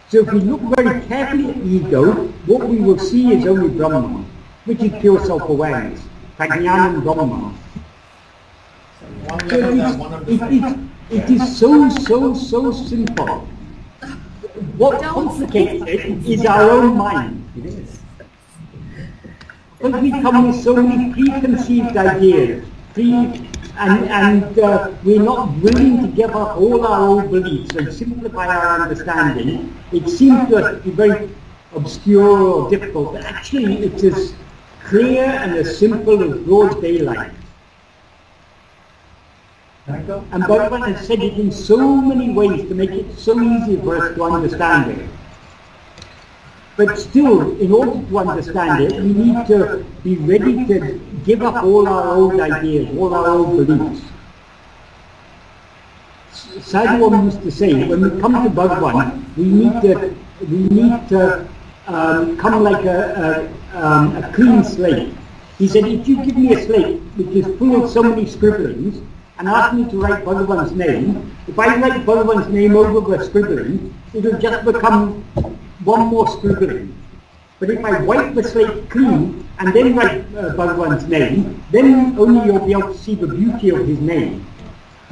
So if we look very carefully at the ego, what we will see is only Brahman, which is pure self-awareness. Prajnanam Brahman. So it is so simple. What complicates it is our own mind. It is. Because we come with so many preconceived ideas, and we're not willing to give up all our old beliefs and simplify our understanding. It seems to us to be very obscure or difficult, but actually it's as clear and as simple as broad daylight. And Bhagavan has said it in so many ways to make it so easy for us to understand it. But still, in order to understand it, we need to be ready to give up all our old ideas, all our old beliefs. Sadhu used to say, when we come to Bhagavan, we need to come like a clean slate. He said, if you give me a slate which is full of so many scribblings, and ask me to write Bhagavan's name, if I write Bhagavan's name over the scribbling, it will just become one more scribbling. But if I wipe the slate clean and then write Bhagavan's name, then only you'll be able to see the beauty of his name.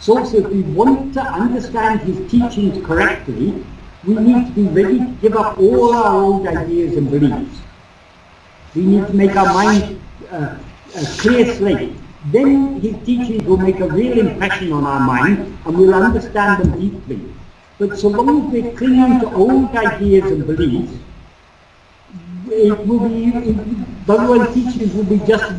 So also if we want to understand his teachings correctly, we need to be ready to give up all our old ideas and beliefs. We need to make our mind a clear slate. Then his teachings will make a real impression on our mind and we'll understand them deeply. But so long as we're clinging to old ideas and beliefs, Bhagavan's teachings will be just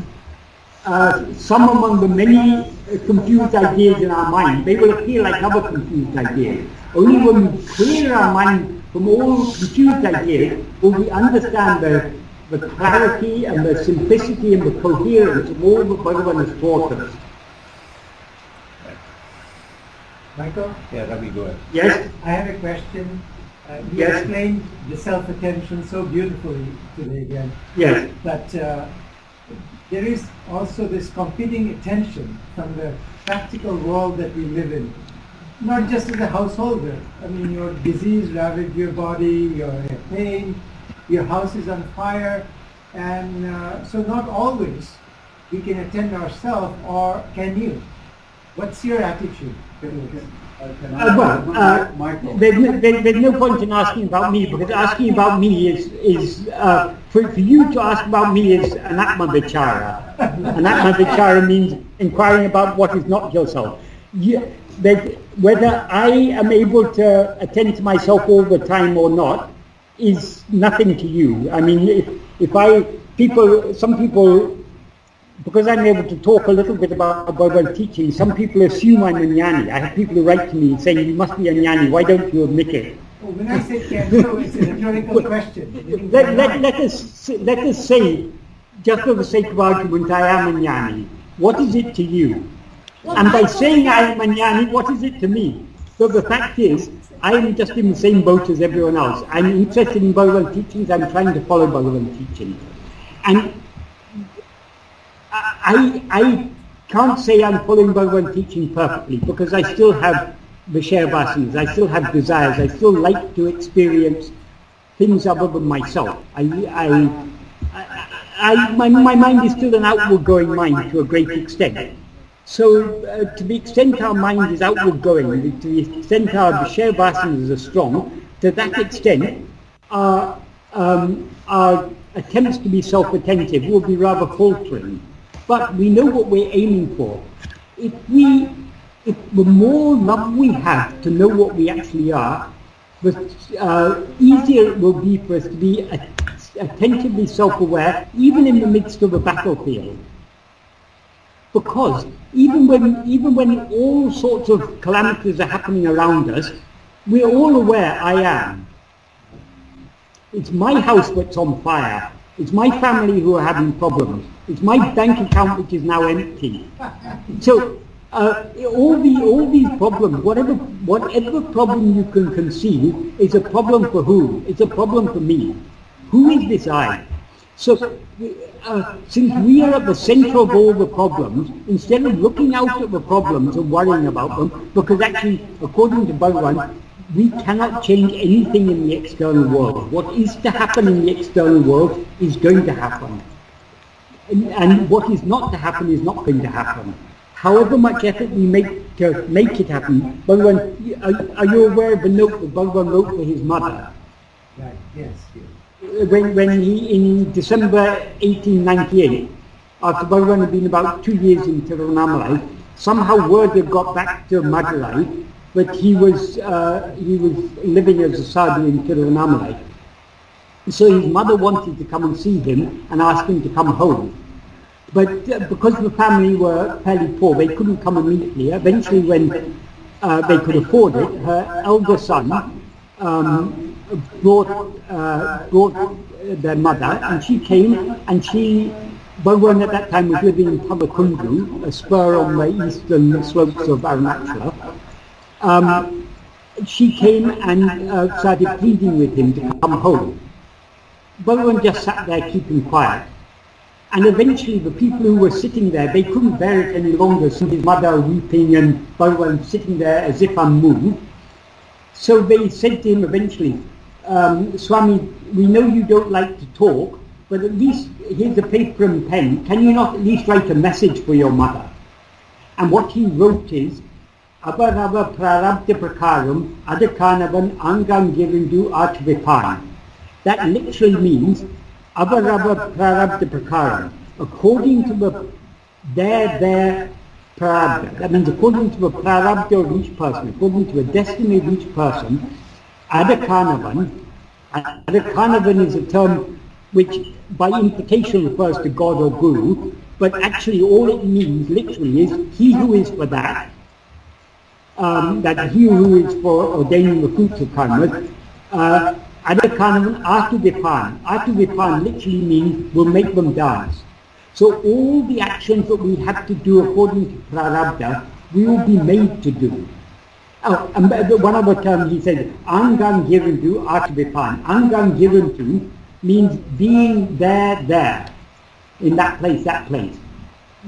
some among the many confused ideas in our mind. They will appear like other confused ideas. Only when we clear our mind from all confused ideas will we understand the clarity and the simplicity and the coherence of all that Bhagavan has taught us.
Michael?
Yeah, Ravi, go ahead.
Yes?
I have a question.
You
Yes.
explained the self-attention so beautifully today again.
Yes.
But there is also this competing attention from the practical world that we live in. Not just as a householder. I mean, your disease ravaged your body, you're in pain, your house is on fire, and so not always we can attend ourselves, or can you? What's your attitude?
There's no point in asking about me, because asking about me is for you to ask about me is anattma-vichara. Anattma-vichara means inquiring about what is not yourself. Whether I am able to attend to myself all the time or not is nothing to you. I mean, some people, because I'm able to talk a little bit about Bhagavan teaching, some people assume I'm a jnani. I have people who write to me saying, you must be a jnani, why don't you admit it?
Oh, when I say cancer, it's a rhetorical question.
Let us say, just for the sake of argument, I am a jnani. What is it to you?
Well,
And by saying I am a jnani, what is it to me? So the fact is, I am just in the same boat as everyone else. I'm interested in Bhagavan teachings, I'm trying to follow Bhagavan teachings. And I can't say I'm following Bhagavan teaching perfectly, because I still have Vishaya-vasanas, I still have desires, I still like to experience things other than myself. My mind is still an outward-going mind to a great extent. So to the extent our mind is outward-going, to the extent our Vishaya-vasanas are strong, to that extent our attempts to be self-attentive will be rather faltering. But we know what we're aiming for. If the more love we have to know what we actually are, the easier it will be for us to be attentively self-aware, even in the midst of a battlefield. Because even when all sorts of calamities are happening around us, we're all aware, I am. It's my house that's on fire. It's my family who are having problems. It's my bank account which is now empty. So all these problems, whatever problem you can conceive, is a problem for who? It's a problem for me. Who is this I? So since we are at the center of all the problems, instead of looking out at the problems and worrying about them, because actually, according to Bhagavan, we cannot change anything in the external world. What is to happen in the external world is going to happen. And what is not to happen is not going to happen. However much effort we make to make it happen, Bhagavan, are you aware of the note that Bhagavan wrote for his mother?
Right, yes.
When he, in December 1898, after Bhagavan had been about 2 years in Tiruvannamalai, somehow word had got back to Madurai that he was living as a sadhu in Tiruvannamalai. So his mother wanted to come and see him and ask him to come home. But because the family were fairly poor, they couldn't come immediately. Eventually, when they could afford it, her elder son brought their mother, and she came, and Bhagavan at that time was living in Padacchēdam, a spur on the eastern slopes of Arunachala. She came and started pleading with him to come home. Bhagavan just sat there keeping quiet. And eventually the people who were sitting there, they couldn't bear it any longer, so his mother weeping and Bhagavan sitting there as if unmoved. So they said to him eventually, Swami, we know you don't like to talk, but at least here's a paper and pen. Can you not at least write a message for your mother? And what he wrote is, Avarava prarabdha prakaram adakanavan angangirindu atvipan. That literally means Avarava prarabdha prakaram. According to their prarabdha. That means according to the prarabdha of each person, according to the destiny of each person, adakanavan. Adakanavan is a term which by implication refers to God or Guru, but actually all it means literally is he who is for that. That he who is for ordaining the fruits of karmas, Adakanavan Atuvipan. Atuvipan literally means will make them dance. So all the actions that we have to do according to prarabdha, we will be made to do. Oh, and one other term he said, Angang Girantu Artavipan. Angang Girantu means being there, in that place.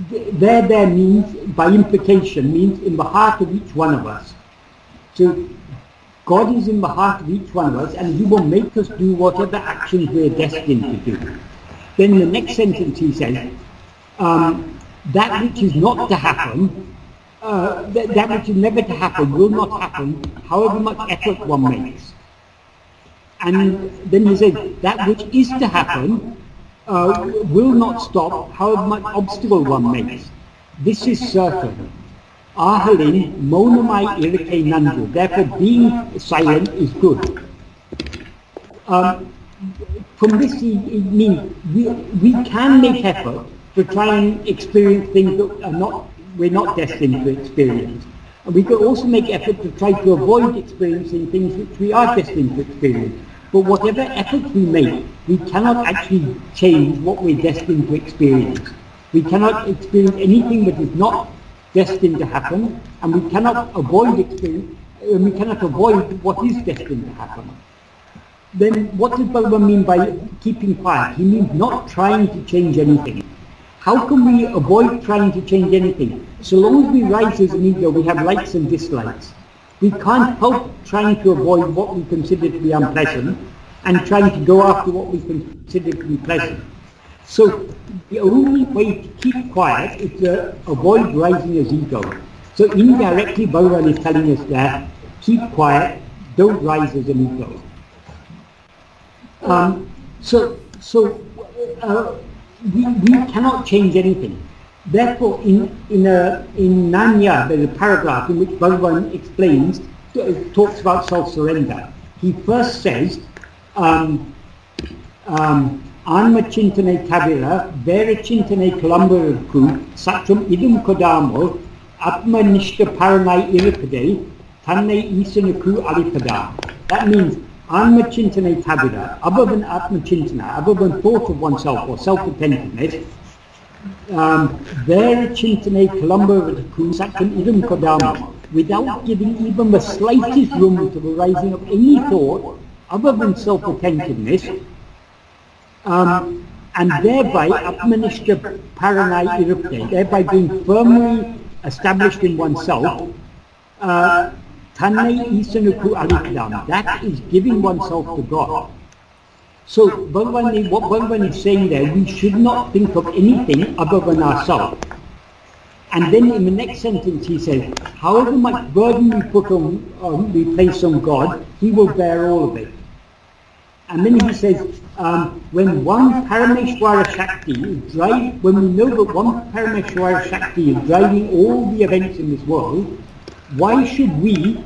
There means, by implication, means in the heart of each one of us. So God is in the heart of each one of us, and He will make us do whatever actions we are destined to do. Then in the next sentence he says, that which is not to happen, that which is never to happen will not happen, however much effort one makes. And then he says, that which is to happen will not stop, however much obstacle one makes. This is certain. Ahalin monomai irike nandu. Therefore, being silent is good. From this, it means we can make effort to try and experience things that we're not destined to experience. And we can also make effort to try to avoid experiencing things which we are destined to experience. But whatever efforts we make, we cannot actually change what we're destined to experience. We cannot experience anything that is not destined to happen, and we cannot avoid what is destined to happen. Then what does Bhagavan mean by keeping quiet? He means not trying to change anything. How can we avoid trying to change anything? So long as we rise as an ego, we have likes and dislikes. We can't help trying to avoid what we consider to be unpleasant and trying to go after what we consider to be pleasant. So the only way to keep quiet is to avoid rising as ego. So indirectly Bhagavan is telling us that keep quiet, don't rise as an ego. We cannot change anything. Therefore, in Nanya, there's a paragraph in which Bhagavan explains, talks about self-surrender. He first says, Anma chintane kabira, vera chintane kulambarakku, satram idum kodamo, atma nishta paranai iripade, tanne isanaku alipada. That means, Anma chintane kabira, other than atma chintana, other than thought of oneself or self-attentiveness, vera chintane kulambarakku, satram idum kodamo, without giving even the slightest room to the rising of any thought other than self-attentiveness, and thereby atmanishta paranai irupte, thereby being firmly established in oneself, tanne isanuku alikadam, that is giving oneself to God. So what Bhagavan is saying there, we should not think of anything other than ourselves. And then in the next sentence he says, however much burden we place on God, He will bear all of it. And then he says, when one Parameshwara Shakti is driving, when we know that one Parameshwara Shakti is driving all the events in this world, why should we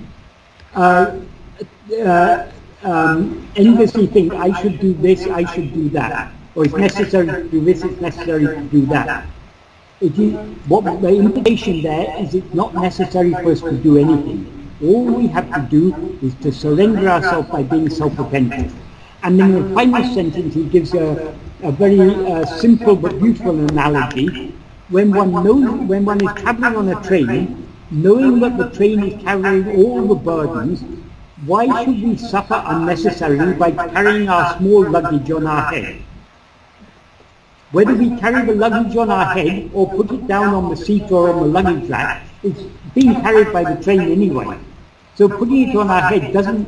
endlessly think, I should do this, I should do that, or it's necessary to do this, it's necessary to do that. What the implication there is, it's not necessary for us to do anything. All we have to do is to surrender ourselves by being self-repentant. And in the final sentence he gives a very simple but beautiful analogy. When one is travelling on a train, knowing that the train is carrying all the burdens, why should we suffer unnecessarily by carrying our small luggage on our head? Whether we carry the luggage on our head or put it down on the seat or on the luggage rack, it's being carried by the train anyway. So putting it on our head doesn't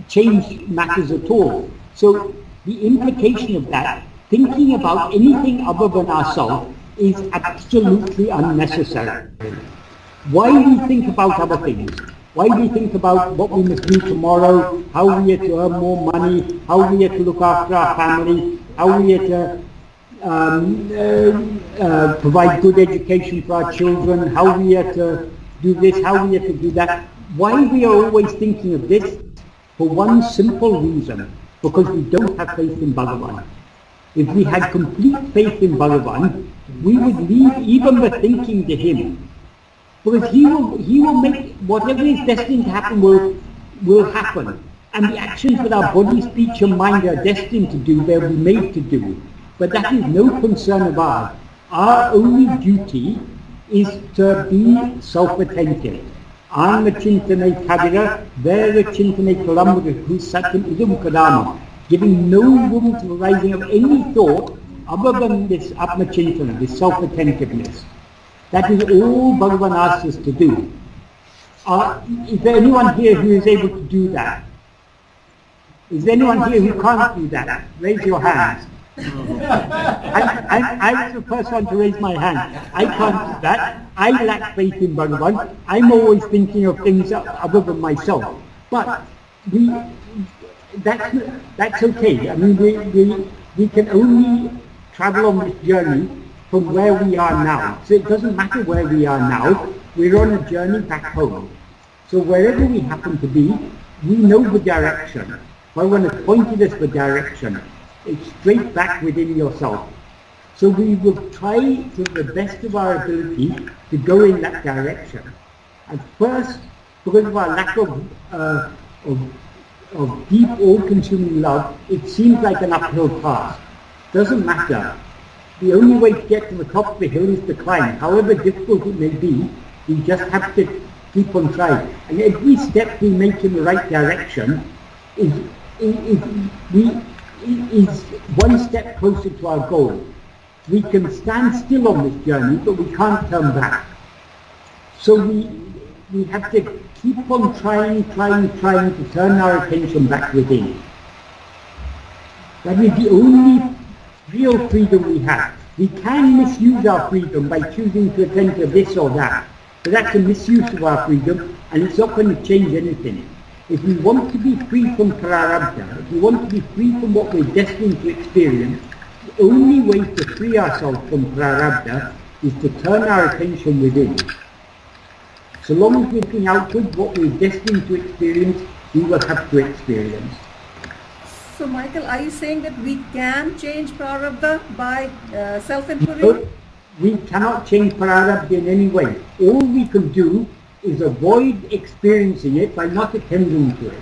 change matters at all. So the implication of that, thinking about anything other than ourselves, is absolutely unnecessary. Why do we think about other things? Why do we think about what we must do tomorrow, how we are to earn more money, how we are to look after our family, how we are to provide good education for our children, how we are to do this, how we are to do that? Why we are always thinking of this? For one simple reason, because we don't have faith in Bhagavan. If we had complete faith in Bhagavan, we would leave even the thinking to Him. Because He will make whatever is destined to happen will happen. And the actions that our body, speech and mind are destined to do, they'll be made to do. But that is no concern of ours. Our only duty is to be self-attentive. Ānmachintane Kadira, Vēṟu Kalambudu Satyam Idum Kadama, giving no room to the rising of any thought other than this Atmachintana, this self-attentiveness. That is all Bhagavan asks us to do. Is there anyone here who is able to do that? Is there anyone here who can't do that? Raise your hands. I was the first one to raise my hand. I can't do that. I lack faith in Bhagavan. I'm always thinking of things other than myself. But that's okay. I mean, we can only travel on this journey from where we are now. So it doesn't matter where we are now. We're on a journey back home. So wherever we happen to be, we know the direction. Bhagavan has pointed us the direction. It's straight back within yourself. So we will try to the best of our ability to go in that direction. At first, because of our lack of deep, all-consuming love, it seems like an uphill path. Doesn't matter. The only way to get to the top of the hill is to climb. However difficult it may be, we just have to keep on trying. And every step we make in the right direction is one step closer to our goal. We can stand still on this journey, but we can't turn back. So we have to keep on trying to turn our attention back within. That is the only real freedom we have. We can misuse our freedom by choosing to attend to this or that, but that's a misuse of our freedom, and it's not going to change anything. If we want to be free from prarabdha, if we want to be free from what we're destined to experience, the only way to free ourselves from prarabdha is to turn our attention within. So long as we're looking outward, what we're destined to experience, we will have to experience.
So Michael, are you saying that we can change prarabdha by
No,
self-inquiry?
we cannot change prarabdha in any way. All we can do is avoid experiencing it by not attending to it.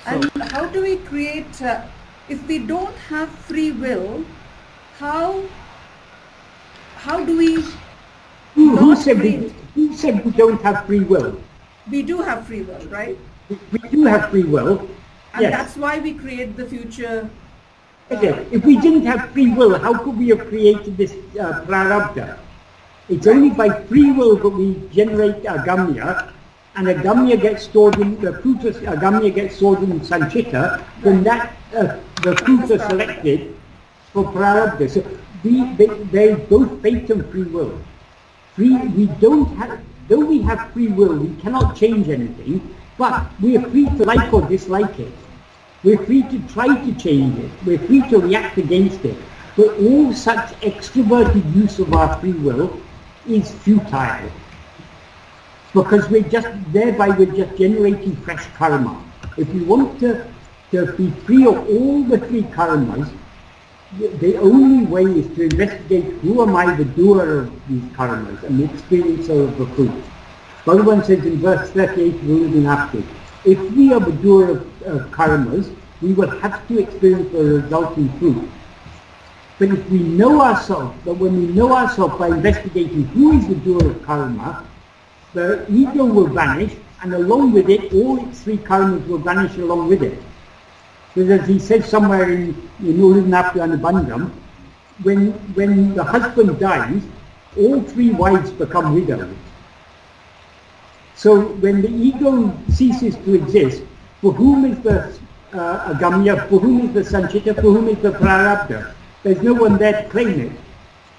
And how do we create, if we don't have free will, how do we
Who said we don't have free will?
We do have free will, right?
We do have free will.
And
Yes.
that's why we create the future.
Okay. If we didn't have free will, how could we have created this prarabdha? It's only by free will that we generate agamya, and agamya gets stored in the fruit of agamya gets stored in sanchita. Then that the fruits are selected for prarabdha. So there is both fate and free will. We don't have, though we have free will, we cannot change anything. But we are free to like or dislike it. We're free to try to change it. We're free to react against it. But all such extroverted use of our free will is futile. Because we're just generating fresh karma. If we want to be free of all the three karmas, the only way is to investigate who am I, the doer of these karmas, and the experiencer of the fruit. Bhagavan says in verse 38, ļuruvēṛaṉ after, if we are the doer of karmas, we will have to experience the resulting fruit. But if we know ourselves, but when we know ourselves by investigating who is the doer of karma, the ego will vanish, and along with it, all its three karmas will vanish along with it. So as he says somewhere in ōrndiḍuda and Bandham, when the husband dies, all three wives become widows. So when the ego ceases to exist, for whom is the agamya, for whom is the sanchita, for whom is the prarabdha? There's no one there to claim it.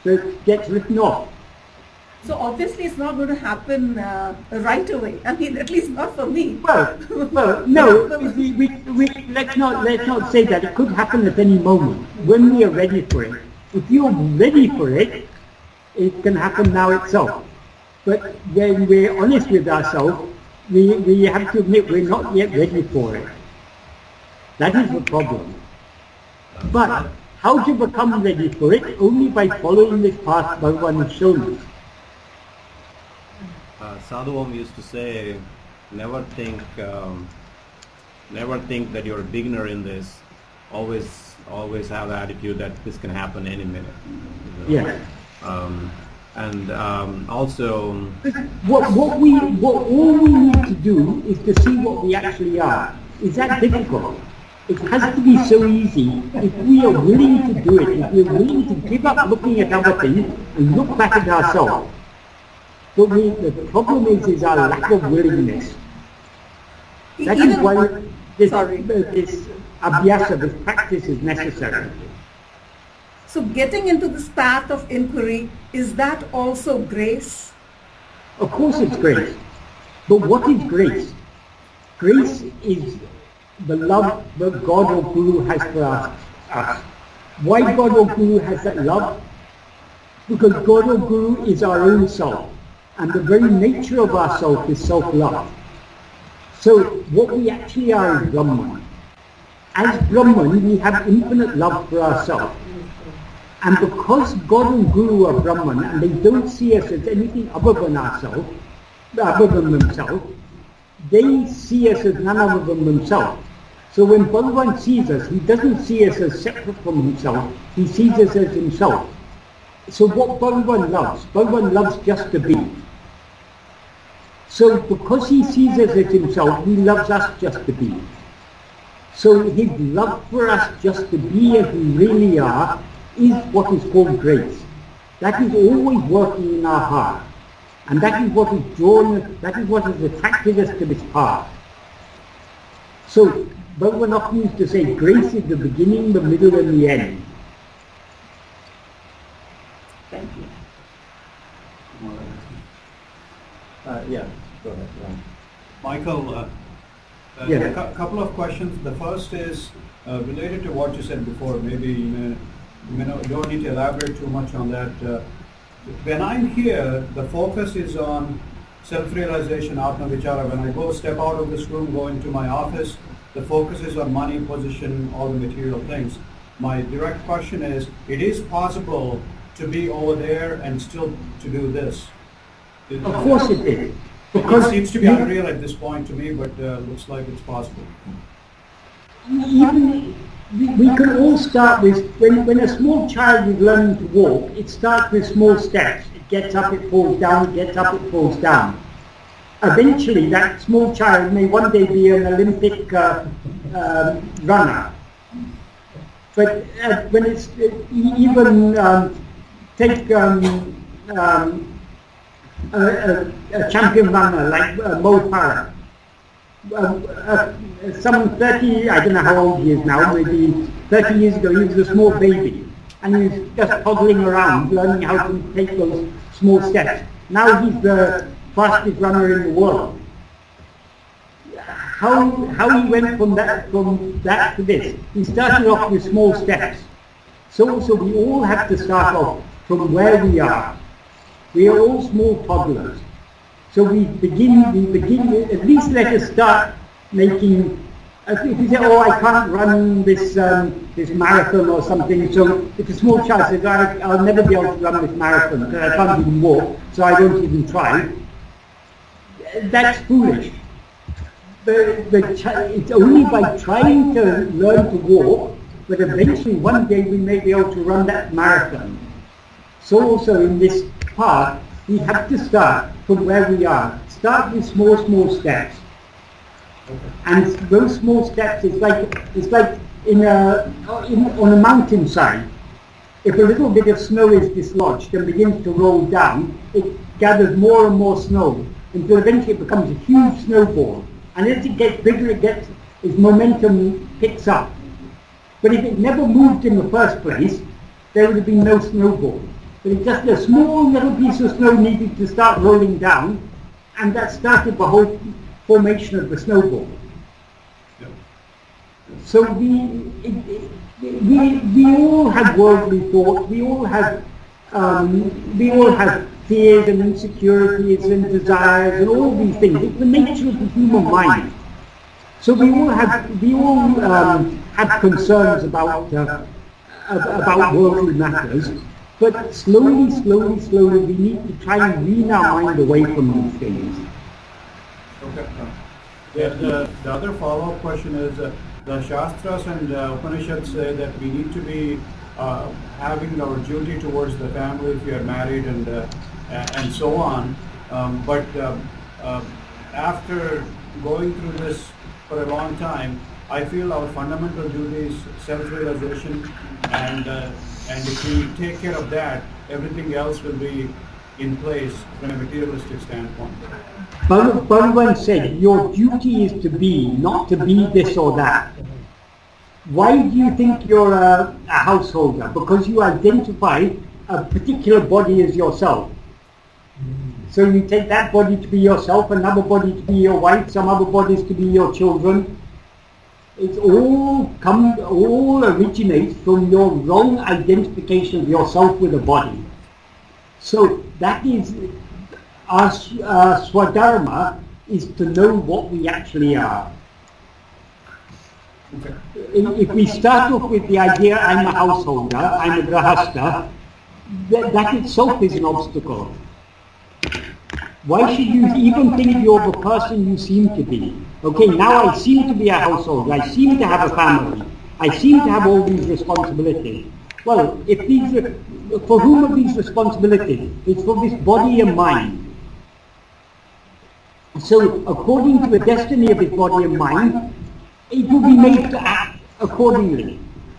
So it gets written off.
So obviously it's not going to happen right away. I mean, at least not for me.
Well, no. Let's not say that. It could happen at any moment when we are ready for it. If you're ready for it, it can happen now itself. But when we're honest with ourselves, we have to admit we're not yet ready for it. That is the problem. But how to become ready for it? Only by following this path Bhagavan has shown us.
Sadhu Om used to say, never think that you're a beginner in this. Always have the attitude that this can happen any minute.
Yes.
And also,
what all we need to do is to see what we actually are. Is that difficult? It has to be so easy if we are willing to do it, if we're willing to give up looking at other things and look back at ourselves. But the problem is our lack of willingness. That is why this abhyasa, this practice is necessary.
So getting into this path of inquiry, is that also grace?
Of course it's grace. But what is grace? Grace is the love that God or Guru has for us. Why God or Guru has that love? Because God or Guru is our own self. And the very nature of our self is self-love. So what we actually are is Brahman. As Brahman, we have infinite love for ourselves. And because God and Guru are Brahman and they don't see us as anything other than ourselves, other than themselves, they see us as none other than themselves. So when Bhagavan sees us, he doesn't see us as separate from himself, he sees us as himself. So what Bhagavan loves just to be. So because he sees us as himself, he loves us just to be. So his love for us just to be as we really are is what is called grace. That is always working in our heart. And that is what is that is what has attracted us to this path. So Bhagavan often used to say, grace is the beginning, the middle and the end.
Thank you.
yeah, go ahead.
Michael,
Yes.
a couple of questions. The first is related to what you said before. Maybe you don't need to elaborate too much on that. When I'm here, the focus is on self-realization, Atma Vichara. When I step out of this room, go into my office, the focus is on money, position, all the material things. My direct question is, it is possible to be over there and still to do this?
Of course it is.
It seems to be unreal at this point to me, but looks like it's possible.
Even we can all start with, when a small child is learning to walk, it starts with small steps. It gets up, it falls down, it gets up, it falls down. Eventually that small child may one day be an Olympic runner. But when it's even take a champion runner like Mo Farah. Some 30, I don't know how old he is now, maybe 30 years ago he was a small baby and he was just toddling around learning how to take those small steps. Now he's the fastest runner in the world. How he went from that to this? He started off with small steps. So we all have to start off from where we are. We are all small toddlers. So we begin, at least let us start making, if you say, oh, I can't run this marathon or something, so if a small child says, I'll never be able to run this marathon because I can't even walk, so I won't even try, that's foolish. It's only by trying to learn to walk that eventually one day we may be able to run that marathon. So also in this path, we have to start from where we are. Start with small steps. And those small steps is like on a mountainside. If a little bit of snow is dislodged and begins to roll down, it gathers more and more snow until eventually it becomes a huge snowball. And as it gets bigger, its momentum picks up. But if it never moved in the first place, there would have been no snowball. But it's just a small little piece of snow needed to start rolling down, and that started the whole formation of the snowball.
Yeah.
So we all have worldly thoughts. We all have fears and insecurities and desires and all these things. It's the nature of the human mind. So we all have concerns about worldly matters. But slowly, we need to try and wean our mind away from these things.
Okay. The other follow-up question is, the Shastras and Upanishads say that we need to be having our duty towards the family if we are married and so on. But after going through this for a long time, I feel our fundamental duty is self-realization, and if we take care of that, everything else will be in place from a materialistic standpoint.
Bhagavan said, your duty is to be, not to be this or that. Why do you think you're a householder? Because you identify a particular body as yourself. So you take that body to be yourself, another body to be your wife, some other bodies to be your children. It all originates from your wrong identification of yourself with a body. So that is, our swadharma is to know what we actually are.
Okay.
If we start off with the idea, I'm a householder, I'm a grahastha, that itself is an obstacle. Why should you even think you're the person you seem to be? Okay, now I seem to be a householder, I seem to have a family, I seem to have all these responsibilities. Well, for whom are these responsibilities? It's for this body and mind. So, according to the destiny of this body and mind, it will be made to act accordingly.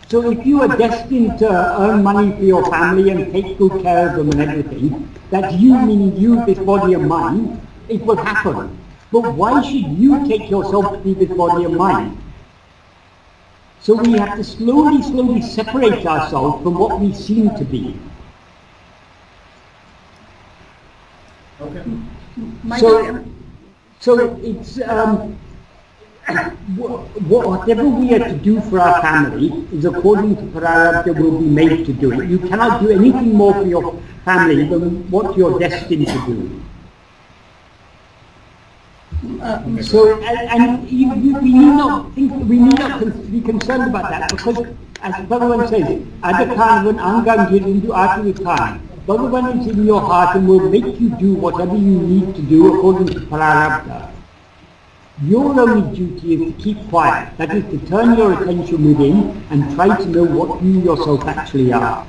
So if you are destined to earn money for your family and take good care of them and everything, that's you, meaning you, this body and mind, it will happen. But why should you take yourself to be this body and mind? So we have to slowly separate ourselves from what we seem to be.
Okay.
So it's whatever we are to do for our family is according to prarabdha will be made to do it. You cannot do anything more for your family than what you're destined to do. So, and we need not be concerned about that, because as Bhagavan says, Adhikānavan Angam Girindu Ātavittān. Bhagavan is in your heart and will make you do whatever you need to do according to prarabdha. Your only duty is to keep quiet, that is to turn your attention within and try to know what you yourself actually are.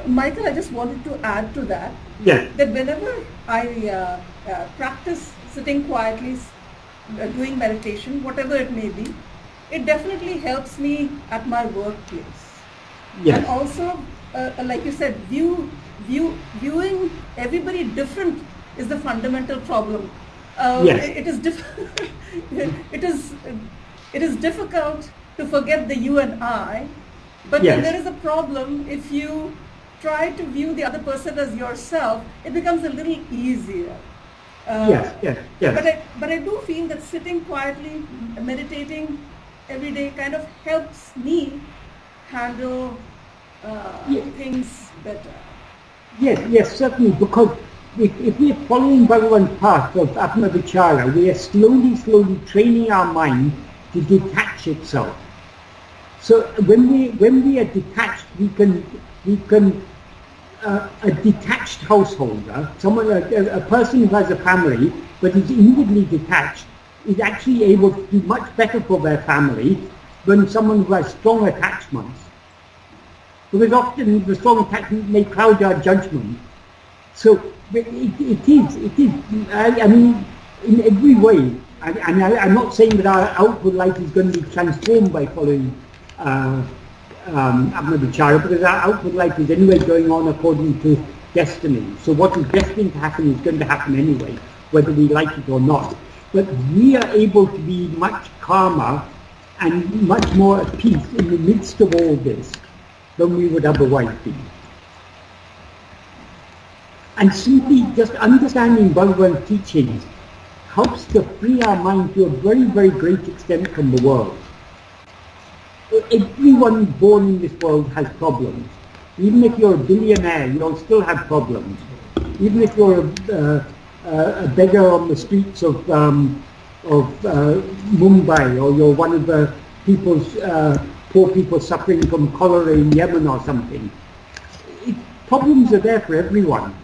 Michael, I just wanted to add to that,
Yes.
that whenever I practice sitting quietly, doing meditation, whatever it may be, it definitely helps me at my workplace.
Yes.
And also, like you said, viewing everybody different is the fundamental problem.
Yes.
It is difficult to forget the you and I, but
Yes.
when there is a problem, if you try to view the other person as yourself, it becomes a little easier.
Yes.
But I do feel that sitting quietly, meditating every day kind of helps me handle things better.
Yes, certainly, because if we are following Bhagavan's path of Atma-vichara, we are slowly training our mind to detach itself. So when we are detached, we can a detached householder, a person who has a family but is inwardly detached, is actually able to do much better for their family than someone who has strong attachments. Because often the strong attachment may cloud our judgment. So it is. I mean, in every way. And I'm not saying that our outward life is going to be transformed by following Atma-vichara, because our outward life is anyway going on according to destiny. So what is destined to happen is going to happen anyway, whether we like it or not. But we are able to be much calmer and much more at peace in the midst of all this than we would otherwise be. And simply just understanding Bhagavan's teachings helps to free our mind to a very, very great extent from the world. Everyone born in this world has problems. Even if you're a billionaire, you'll still have problems. Even if you're a beggar on the streets of Mumbai, or you're one of the poor people suffering from cholera in Yemen or something. Problems are there for everyone.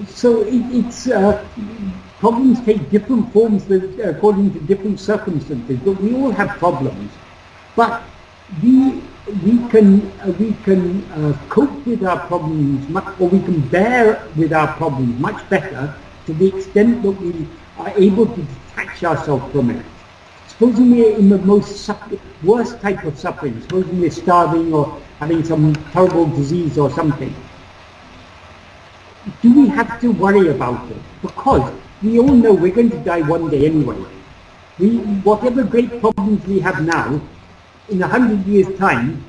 So problems take different forms according to different circumstances, but we all have problems. But we we can cope with our problems or we can bear with our problems much better to the extent that we are able to detach ourselves from it. Supposing we're in the worst type of suffering, supposing we're starving or having some terrible disease or something, do we have to worry about it? Because we all know we're going to die one day anyway. Whatever great problems we have now, in 100 years' time,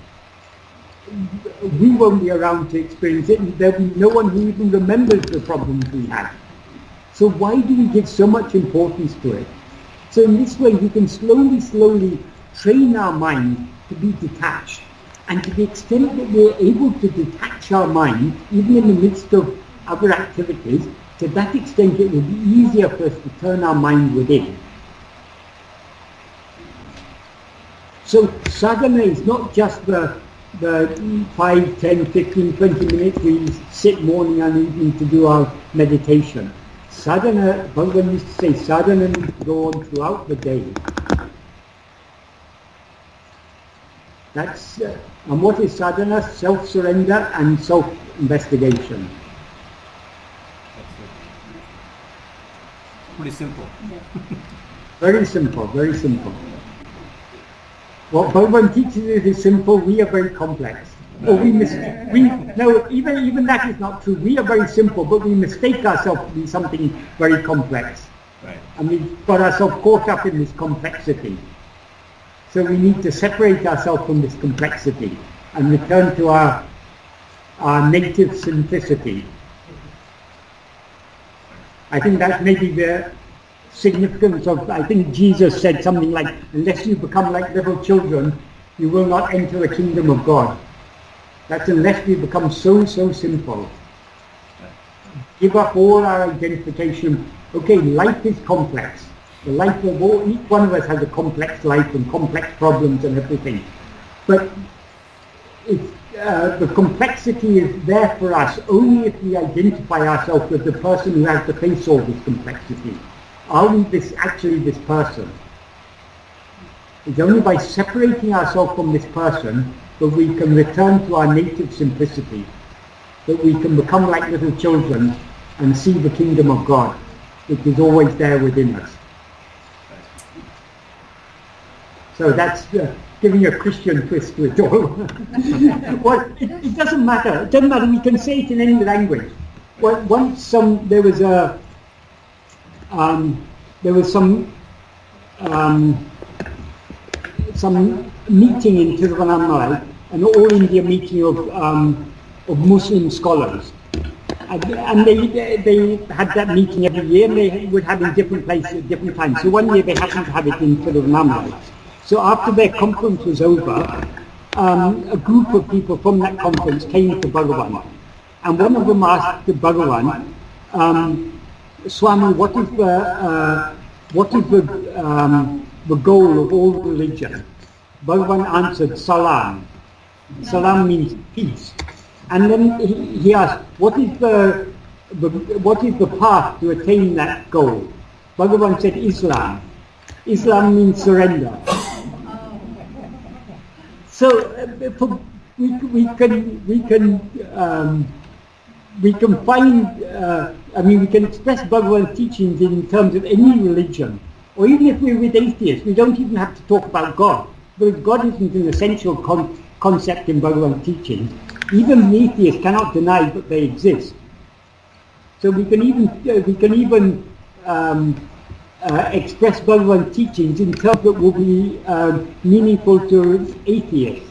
we won't be around to experience it, and there'll be no one who even remembers the problems we had. So why do we give so much importance to it? So in this way, we can slowly train our mind to be detached. And to the extent that we're able to detach our mind, even in the midst of other activities, to that extent it will be easier for us to turn our mind within. So sadhana is not just the 5, 10, 15, 20 minutes we sit morning and evening to do our meditation. Sadhana, Bhagavan used to say, sadhana needs to go on throughout the day. That's, and what is sadhana? Self-surrender and self-investigation.
Pretty simple.
Very simple, very simple. What Bhagavan teaches is simple, we are very complex. Or even that is not true. We are very simple, but we mistake ourselves to be something very complex.
Right.
And we've got ourselves caught up in this complexity. So we need to separate ourselves from this complexity and return to our native simplicity. I think that's maybe the significance of, I think Jesus said something like, unless you become like little children, you will not enter the kingdom of God. That's unless we become so simple. Give up all our identification. Okay, life is complex. The life of each one of us has a complex life and complex problems and everything. But the complexity is there for us only if we identify ourselves with the person who has to face all this complexity. Are we actually this person? It's only by separating ourselves from this person that we can return to our native simplicity, that we can become like little children and see the kingdom of God, which is always there within us. So that's giving a Christian twist to it all. Well, it doesn't matter. It doesn't matter. We can say it in any language. Well, once there was some meeting in Tiruvannāmala, an all India meeting of Muslim scholars, and they had that meeting every year, and they would have it in different places at different times. So one year they happened to have it in Tiruvannāmala. So after their conference was over, a group of people from that conference came to Bhagavan, and one of them asked the Bhagavan, Swami, what is the goal of all religion? Bhagavan answered, Salam. Salam means peace. And then he asked, what is the path to attain that goal? Bhagavan said, Islam. Islam means surrender. So we can express Bhagavan's teachings in terms of any religion, or even if we're with atheists, we don't even have to talk about God, because God isn't an essential concept in Bhagavan's teachings. Even the atheists cannot deny that they exist. So we can even express Bhagavan's teachings in terms that will be meaningful to atheists.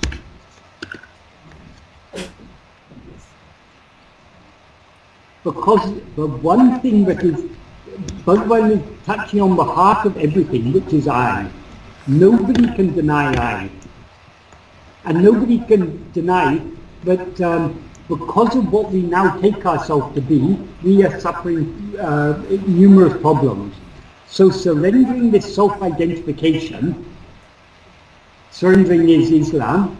Because the one thing that is, Bhagavan is touching on the heart of everything, which is I. Nobody can deny I. And nobody can deny that because of what we now take ourselves to be, we are suffering numerous problems. So surrendering this self-identification, surrendering is Islam,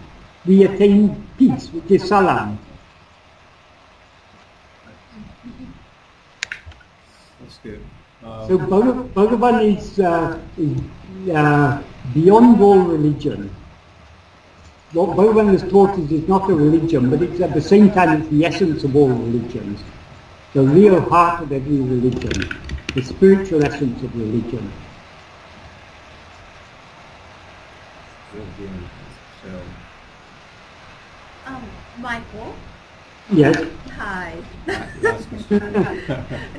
we attain peace, which is Salam.
That's good.
So Bhagavan is beyond all religion. what Bhagavan has taught us is not a religion, but it's at the same time it's the essence of all religions. The real heart of every religion, the spiritual essence of religion.
Michael?
Yes?
Hi.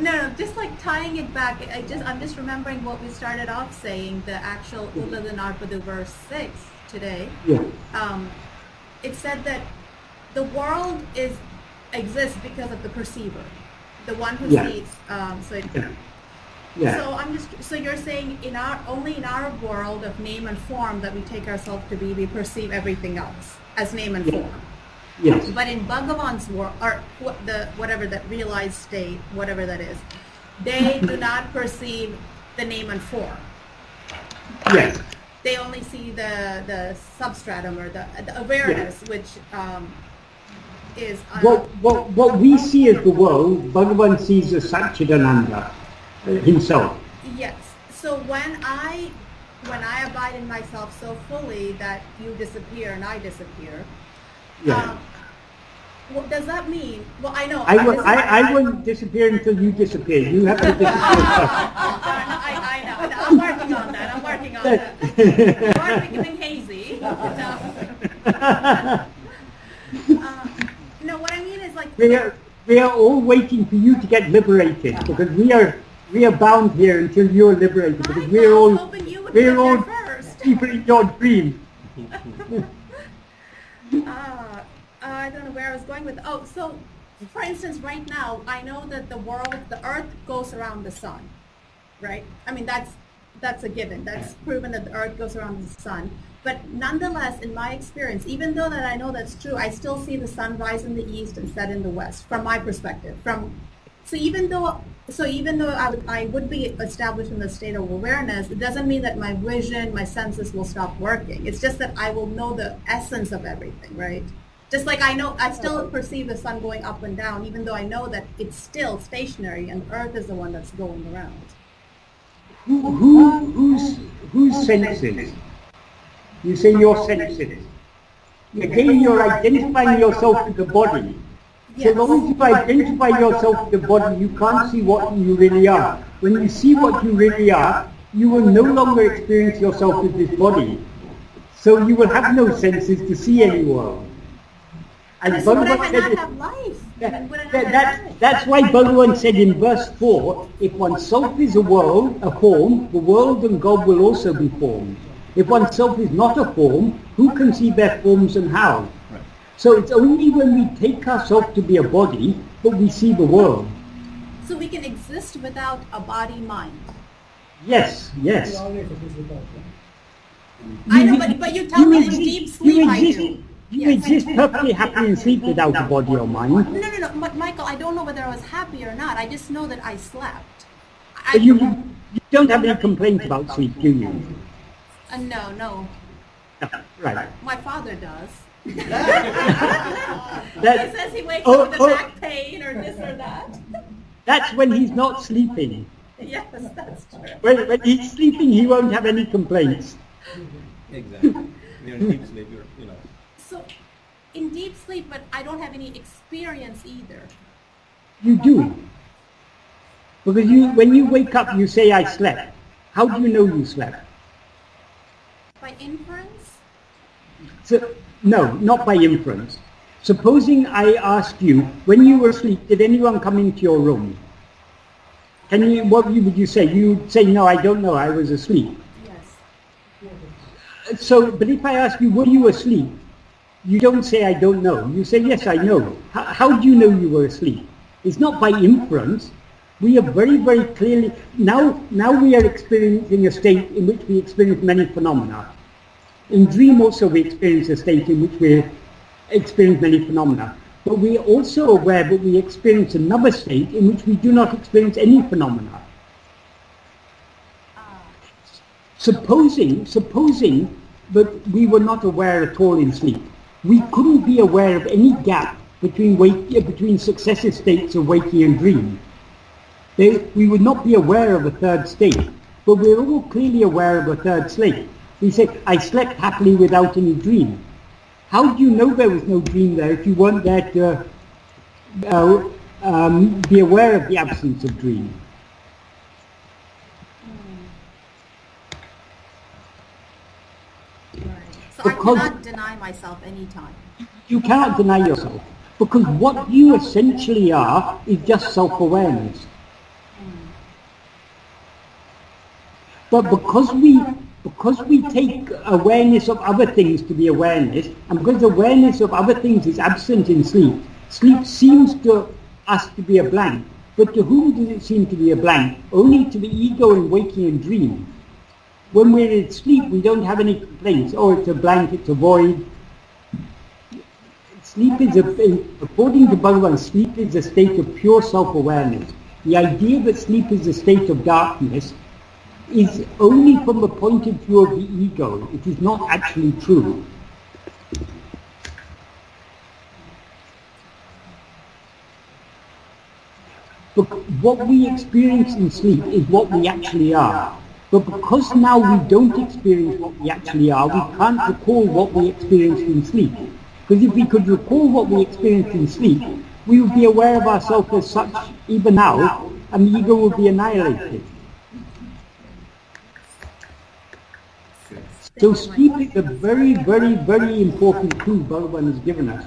No, just like tying it back, I'm just remembering what we started off saying, the actual Uḷḷadu Nāṛpadu verse 6 today.
Yeah.
It said that the world exists because of the perceiver, the one who sees. So you're saying only in our world of name and form that we take ourselves to be, we perceive everything else as name and form.
Yes.
But in Bhagavan's world, or whatever that realized state, whatever that is, they do not perceive the name and form.
Yes.
They only see the substratum or the awareness, which is...
What we see as the world, Bhagavan sees as Satchidananda himself.
Yes. So when I abide in myself so fully that you disappear and I disappear, what does that mean? Well, I know.
I won't disappear until you disappear. You have to disappear first.
I know. I'm working on that. Or becoming hazy. No, what I mean is like...
We are all waiting for you to get liberated, because we are bound here until you're liberated, because we're all people in your dream.
I don't know where I was going with. Oh, so for instance, right now, I know that the earth goes around the sun, right? I mean, that's a given. That's proven that the earth goes around the sun. But nonetheless, in my experience, even though that I know that's true, I still see the sun rise in the east and set in the west, from my perspective. So even though I would be established in the state of awareness, it doesn't mean that my vision, my senses will stop working. It's just that I will know the essence of everything, right? Just like I still perceive the sun going up and down, even though I know that it's still stationary and Earth is the one that's going around.
Whose senses? You say your senses. Again, you're identifying yourself with the body.
Yes.
So long as you identify yourself with the body, you can't see what you really are. When you see what you really are, you will no longer experience yourself with this body. So you will have no senses to see any world. And
Bhagavan said
that's why Bhagavan said in verse 4, if oneself is a form, the world and God will also be formed. If oneself is not a form, who can see their forms and how? Right. So it's only when we take ourselves to be a body that we see the world.
So we can exist without a body-mind.
Yes.
I know, but you tell me in deep sleep I do.
You exist perfectly happy in sleep without a body or mind.
No. But Michael, I don't know whether I was happy or not. I just know that I slept.
But you don't have any complaints about sleep, do you?
No.
Right.
My father does. He
That,
says he wakes up with a back pain or this or that.
That's when he's not sleeping.
Yes, that's true.
When he's sleeping, he won't have any complaints.
Exactly. You're in deep sleep,
So, in deep sleep, but I don't have any experience either.
You do. Because when you wake up, you say, I slept. How do you know you slept?
By inference?
So, no, not by inference. Supposing I asked you, when you were asleep, did anyone come into your room? What would you say? You would say, no, I don't know, I was asleep.
Yes.
So, but if I ask you, were you asleep? You don't say, I don't know. You say, yes, I know. How do you know you were asleep? It's not by inference. We are very, very clearly, now we are experiencing a state in which we experience many phenomena. In dream also we experience a state in which we experience many phenomena. But we are also aware that we experience another state in which we do not experience any phenomena. Supposing that we were not aware at all in sleep, we couldn't be aware of any gap between successive states of waking and dream. We would not be aware of a third state, but we're all clearly aware of a third state. We say, I slept happily without any dream. How do you know there was no dream there if you weren't there to be aware of the absence of dream?
So I cannot deny myself any time.
You cannot deny yourself, because what you essentially are is just self-awareness. But because we take awareness of other things to be awareness, and because awareness of other things is absent in sleep, sleep seems to us to be a blank. But to whom does it seem to be a blank? Only to the ego in waking and dream. When we're asleep, we don't have any complaints. Oh, it's a blank, it's a void. Sleep is, according to Bhagavan, sleep is a state of pure self-awareness. The idea that sleep is a state of darkness is only from the point of view of the ego. It is not actually true. But what we experience in sleep is what we actually are. But because now we don't experience what we actually are, we can't recall what we experienced in sleep. Because if we could recall what we experienced in sleep, we would be aware of ourselves as such even now, and the ego would be annihilated. So sleep is a very, very, very important tool Bhagavan has given us.